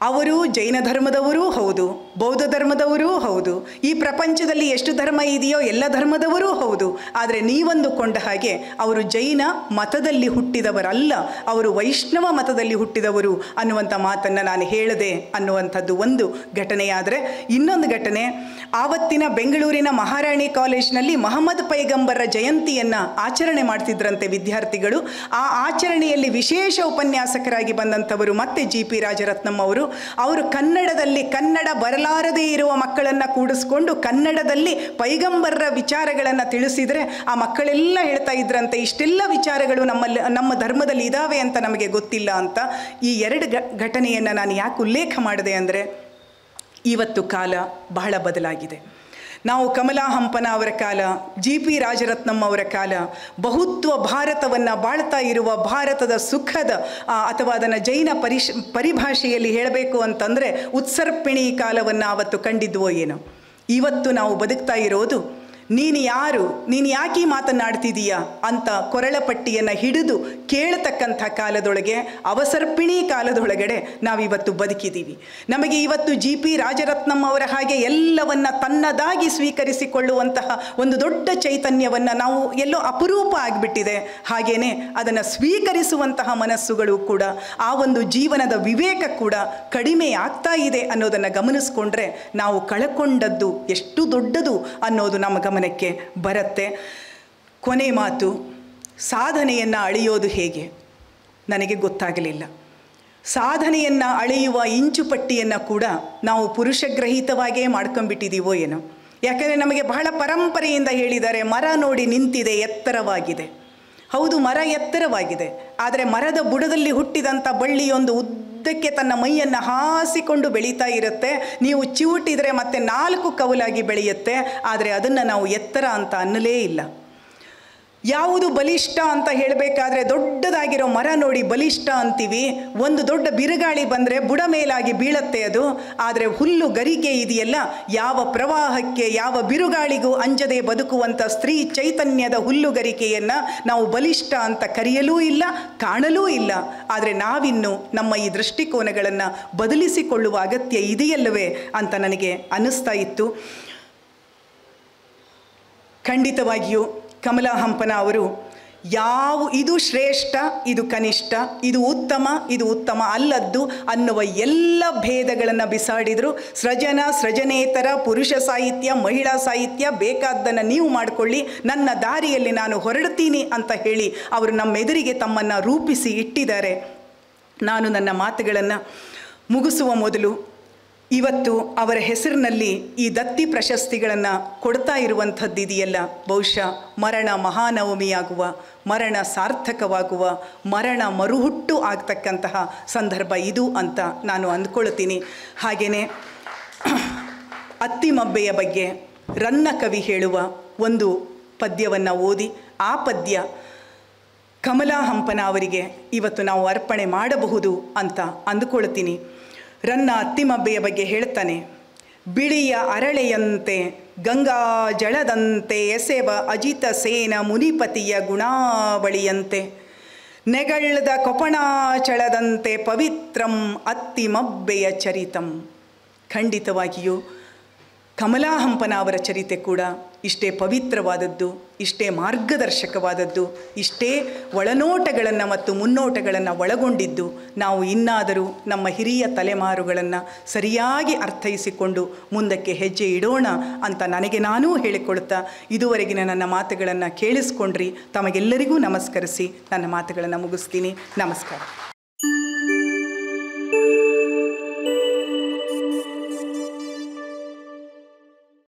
ಅವರು ಜೈನ ಧರ್ಮದವರೂ ಹೌದು, ಬೌದ್ಧ ಧರ್ಮದವರೂ ಹೌದು, ಈ ಪ್ರಪಂಚದಲ್ಲಿ ಎಷ್ಟು ಧರ್ಮ ಇದೆಯೋ ಎಲ್ಲ ಧರ್ಮದವರೂ ಹೌದು. ಆದರೆ ನೀವಂದುಕೊಂಡ ಹಾಗೆ ಅವರು ಜೈನ ಮತದಲ್ಲಿ ಹುಟ್ಟಿದವರಲ್ಲ, ಅವರು ವೈಷ್ಣವ ಮತದಲ್ಲಿ ಹುಟ್ಟಿದವರು ಅನ್ನುವಂಥ ಮಾತನ್ನು ನಾನು ಹೇಳಿದೆ ಅನ್ನುವಂಥದ್ದು ಒಂದು ಘಟನೆಯಾದರೆ, ಇನ್ನೊಂದು ಘಟನೆ, ಆವತ್ತಿನ ಬೆಂಗಳೂರಿನ ಮಹಾರಾಣಿ ಕಾಲೇಜಿನಲ್ಲಿ ಮಹಮ್ಮದ್ ಪೈಗಂಬರ ಜಯಂತಿಯನ್ನು ಆಚರಣೆ ಮಾಡ್ತಿದ್ರಂತೆ ವಿದ್ಯಾರ್ಥಿಗಳು. ಆ ಆಚರಣೆಯಲ್ಲಿ ವಿಶೇಷ ಉಪನ್ಯಾಸಕರಾಗಿ ಬಂದಂಥವರು ಮತ್ತೆ G.P. ರಾಜರತ್ನಂ ಅವರು. ಕನ್ನಡ ಬರಲಾರದೇ ಇರುವ ಮಕ್ಕಳನ್ನು ಕೂಡಿಸ್ಕೊಂಡು ಕನ್ನಡದಲ್ಲಿ ಪೈಗಂಬರರ ವಿಚಾರಗಳನ್ನು ತಿಳಿಸಿದರೆ ಆ ಮಕ್ಕಳೆಲ್ಲ ಹೇಳ್ತಾ ಇದ್ರಂತೆ, ಇಷ್ಟೆಲ್ಲ ವಿಚಾರಗಳು ನಮ್ಮ ಧರ್ಮದಲ್ಲಿ ಇದ್ದಾವೆ ಅಂತ ನಮಗೆ ಗೊತ್ತಿಲ್ಲ ಅಂತ. ಈ 2 ಘಟನೆಯನ್ನು ನಾನು ಯಾಕೆ ಉಲ್ಲೇಖ ಮಾಡಿದೆ ಅಂದರೆ, ಇವತ್ತು ಕಾಲ ಬಹಳ ಬದಲಾಗಿದೆ. ನಾವು ಕಮಲಾ ಹಂಪನ ಅವರ ಕಾಲ, G.P. ರಾಜರತ್ನಂ ಅವರ ಕಾಲ, ಬಹುತ್ವ ಭಾರತವನ್ನು ಬಾಳ್ತಾ ಇರುವ ಭಾರತದ ಸುಖದ ಅಥವಾ ಅದನ್ನು ಜೈನ ಪರಿಭಾಷೆಯಲ್ಲಿ ಹೇಳಬೇಕು ಅಂತಂದರೆ ಉತ್ಸರ್ಪಿಣಿ ಕಾಲವನ್ನು ಆವತ್ತು ಕಂಡಿದ್ವೋ ಏನೋ. ಇವತ್ತು ನಾವು ಬದುಕ್ತಾ ಇರೋದು, ನೀನು ಯಾರು, ನೀನು ಯಾಕೆ ಮಾತನಾಡ್ತಿದೀಯಾ ಅಂತ ಕೊರಳಪಟ್ಟಿಯನ್ನು ಹಿಡಿದು ಕೇಳತಕ್ಕಂಥ ಕಾಲದೊಳಗೆ, ಅವಸರ್ಪಿಣಿ ಕಾಲದೊಳಗಡೆ ನಾವಿವತ್ತು ಬದುಕಿದ್ದೀವಿ. ನಮಗೆ ಇವತ್ತು G.P. ರಾಜರತ್ನಂ ಅವರ ಹಾಗೆ ಎಲ್ಲವನ್ನ ತನ್ನದಾಗಿ ಸ್ವೀಕರಿಸಿಕೊಳ್ಳುವಂತಹ ಒಂದು ದೊಡ್ಡ ಚೈತನ್ಯವನ್ನು ನಾವು ಎಲ್ಲೋ ಅಪರೂಪ ಆಗಿಬಿಟ್ಟಿದೆ. ಹಾಗೇನೆ ಅದನ್ನು ಸ್ವೀಕರಿಸುವಂತಹ ಮನಸ್ಸುಗಳು ಕೂಡ, ಆ ಒಂದು ಜೀವನದ ವಿವೇಕ ಕೂಡ ಕಡಿಮೆ ಆಗ್ತಾ ಇದೆ ಅನ್ನೋದನ್ನು ಗಮನಿಸ್ಕೊಂಡ್ರೆ ನಾವು ಕಳ್ಕೊಂಡದ್ದು ಎಷ್ಟು ದೊಡ್ಡದು ಅನ್ನೋದು ನಮ್ಮ ಗಮನಕ್ಕೆ ಬರುತ್ತೆ. ಕೊನೆ ಮಾತು, ಸಾಧನೆಯನ್ನು ಅಳೆಯೋದು ಹೇಗೆ ನನಗೆ ಗೊತ್ತಾಗಲಿಲ್ಲ. ಸಾಧನೆಯನ್ನು ಅಳೆಯುವ ಇಂಚುಪಟ್ಟಿಯನ್ನು ಕೂಡ ನಾವು ಪುರುಷಗ್ರಹಿತವಾಗೇ ಮಾಡ್ಕೊಂಡ್ಬಿಟ್ಟಿದ್ದೀವೋ ಏನೋ. ಯಾಕಂದರೆ ನಮಗೆ ಬಹಳ ಪರಂಪರೆಯಿಂದ ಹೇಳಿದ್ದಾರೆ, ಮರ ನೋಡಿ ನಿಂತಿದೆ, ಎತ್ತರವಾಗಿದೆ. ಹೌದು, ಮರ ಎತ್ತರವಾಗಿದೆ, ಆದರೆ ಮರದ ಬುಡದಲ್ಲಿ ಹುಟ್ಟಿದಂಥ ಬಳ್ಳಿಯೊಂದು ಉದ್ದಕ್ಕೆ ತನ್ನ ಮೈಯನ್ನು ಹಾಸಿಕೊಂಡು ಬೆಳೀತಾ ಇರುತ್ತೆ. ನೀವು ಚಿವುಟಿದರೆ ಮತ್ತೆ 4 ಕವಲಾಗಿ ಬೆಳೆಯುತ್ತೆ, ಆದರೆ ಅದನ್ನು ನಾವು ಎತ್ತರ ಅಂತ ಅನ್ನಲೇ ಇಲ್ಲ. ಯಾವುದು ಬಲಿಷ್ಠ ಅಂತ ಹೇಳಬೇಕಾದ್ರೆ ದೊಡ್ಡದಾಗಿರೋ ಮರ ನೋಡಿ ಬಲಿಷ್ಠ ಅಂತೀವಿ. ಒಂದು ದೊಡ್ಡ ಬಿರುಗಾಳಿ ಬಂದರೆ ಬುಡ ಮೇಲಾಗಿ ಬೀಳತ್ತೆ ಅದು. ಆದರೆ ಹುಲ್ಲು ಗರಿಕೆ ಇದೆಯಲ್ಲ, ಯಾವ ಪ್ರವಾಹಕ್ಕೆ ಯಾವ ಬಿರುಗಾಳಿಗೂ ಅಂಜದೆ ಬದುಕುವಂಥ ಸ್ತ್ರೀ ಚೈತನ್ಯದ ಹುಲ್ಲುಗರಿಕೆಯನ್ನು ನಾವು ಬಲಿಷ್ಠ ಅಂತ ಕರೆಯಲೂ ಇಲ್ಲ, ಕಾಣಲೂ ಇಲ್ಲ. ಆದರೆ ನಾವಿನ್ನು ನಮ್ಮ ಈ ದೃಷ್ಟಿಕೋನಗಳನ್ನು ಬದಲಿಸಿಕೊಳ್ಳುವ ಅಗತ್ಯ ಇದೆಯಲ್ಲವೇ ಅಂತ ನನಗೆ ಅನ್ನಿಸ್ತಾ ಇತ್ತು. ಖಂಡಿತವಾಗಿಯೂ ಕಮಲಾ ಹಂಪನ ಅವರು ಇದು ಶ್ರೇಷ್ಠ, ಇದು ಕನಿಷ್ಠ, ಇದು ಉತ್ತಮ, ಇದು ಉತ್ತಮ ಅಲ್ಲದ್ದು ಅನ್ನುವ ಎಲ್ಲ ಭೇದಗಳನ್ನು ಬಿಸಾಡಿದರು. ಸೃಜನೇತರ, ಪುರುಷ ಸಾಹಿತ್ಯ, ಮಹಿಳಾ ಸಾಹಿತ್ಯ, ಬೇಕಾದ್ದನ್ನು ನೀವು ಮಾಡಿಕೊಳ್ಳಿ, ನನ್ನ ದಾರಿಯಲ್ಲಿ ನಾನು ಹೊರಡ್ತೀನಿ ಅಂತ ಹೇಳಿ ಅವರು ನಮ್ಮೆದುರಿಗೆ ತಮ್ಮನ್ನು ರೂಪಿಸಿ ಇಟ್ಟಿದ್ದಾರೆ. ನಾನು ನನ್ನ ಮಾತುಗಳನ್ನು ಮುಗಿಸುವ ಮೊದಲು ಇವತ್ತು ಅವರ ಹೆಸರಿನಲ್ಲಿ ಈ ದತ್ತಿ ಪ್ರಶಸ್ತಿಗಳನ್ನು ಕೊಡ್ತಾ ಇರುವಂಥದ್ದಿದೆಯಲ್ಲ, ಬಹುಶಃ ಮರಣ ಮಹಾನವಮಿಯಾಗುವ, ಮರಣ ಸಾರ್ಥಕವಾಗುವ, ಮರಣ ಮರುಹುಟ್ಟು ಆಗ್ತಕ್ಕಂತಹ ಸಂದರ್ಭ ಇದು ಅಂತ ನಾನು ಅಂದ್ಕೊಳ್ತೀನಿ. ಹಾಗೆಯೇ ಅತ್ತಿಮಬ್ಬೆಯ ಬಗ್ಗೆ ರನ್ನ ಕವಿ ಹೇಳುವ ಒಂದು ಪದ್ಯವನ್ನು ಓದಿ, ಆ ಪದ್ಯ ಕಮಲಾ ಹಂಪನ ಅವರಿಗೆ ಇವತ್ತು ನಾವು ಅರ್ಪಣೆ ಮಾಡಬಹುದು ಅಂತ ಅಂದುಕೊಳ್ತೀನಿ. ರನ್ನ ಅತ್ತಿಮಬ್ಬೆಯ ಬಗ್ಗೆ ಹೇಳ್ತಾನೆ, ಬಿಳಿಯ ಅರಳೆಯಂತೆ ಗಂಗಾ ಜಳದಂತೆ ಎಸೆವ ಅಜಿತ ಸೇನ ಮುನಿಪತಿಯ ಗುಣಾವಳಿಯಂತೆ ನೆಗಳ್ದ ಕೊಪಣಾಚಳದಂತೆ ಪವಿತ್ರಂ ಅತ್ತಿಮಬ್ಬೆಯ ಚರಿತಂ. ಖಂಡಿತವಾಗಿಯೂ ಕಮಲಾ ಹಂಪನ ಅವರ ಚರಿತೆ ಕೂಡ ಇಷ್ಟೇ ಪವಿತ್ರವಾದದ್ದು, ಇಷ್ಟೇ ಮಾರ್ಗದರ್ಶಕವಾದದ್ದು, ಇಷ್ಟೇ ಒಳನೋಟಗಳನ್ನು ಮತ್ತು ಮುನ್ನೋಟಗಳನ್ನು ಒಳಗೊಂಡಿದ್ದು. ನಾವು ಇನ್ನಾದರೂ ನಮ್ಮ ಹಿರಿಯ ತಲೆಮಾರುಗಳನ್ನು ಸರಿಯಾಗಿ ಅರ್ಥೈಸಿಕೊಂಡು ಮುಂದಕ್ಕೆ ಹೆಜ್ಜೆ ಇಡೋಣ ಅಂತ ನನಗೆ ನಾನೂ ಹೇಳಿಕೊಳ್ತಾ ಇದುವರೆಗಿನ ನನ್ನ ಮಾತುಗಳನ್ನು ಕೇಳಿಸ್ಕೊಂಡ್ರಿ. ತಮಗೆಲ್ಲರಿಗೂ ನಮಸ್ಕರಿಸಿ ನನ್ನ ಮಾತುಗಳನ್ನು ಮುಗಿಸ್ತೀನಿ. ನಮಸ್ಕಾರ.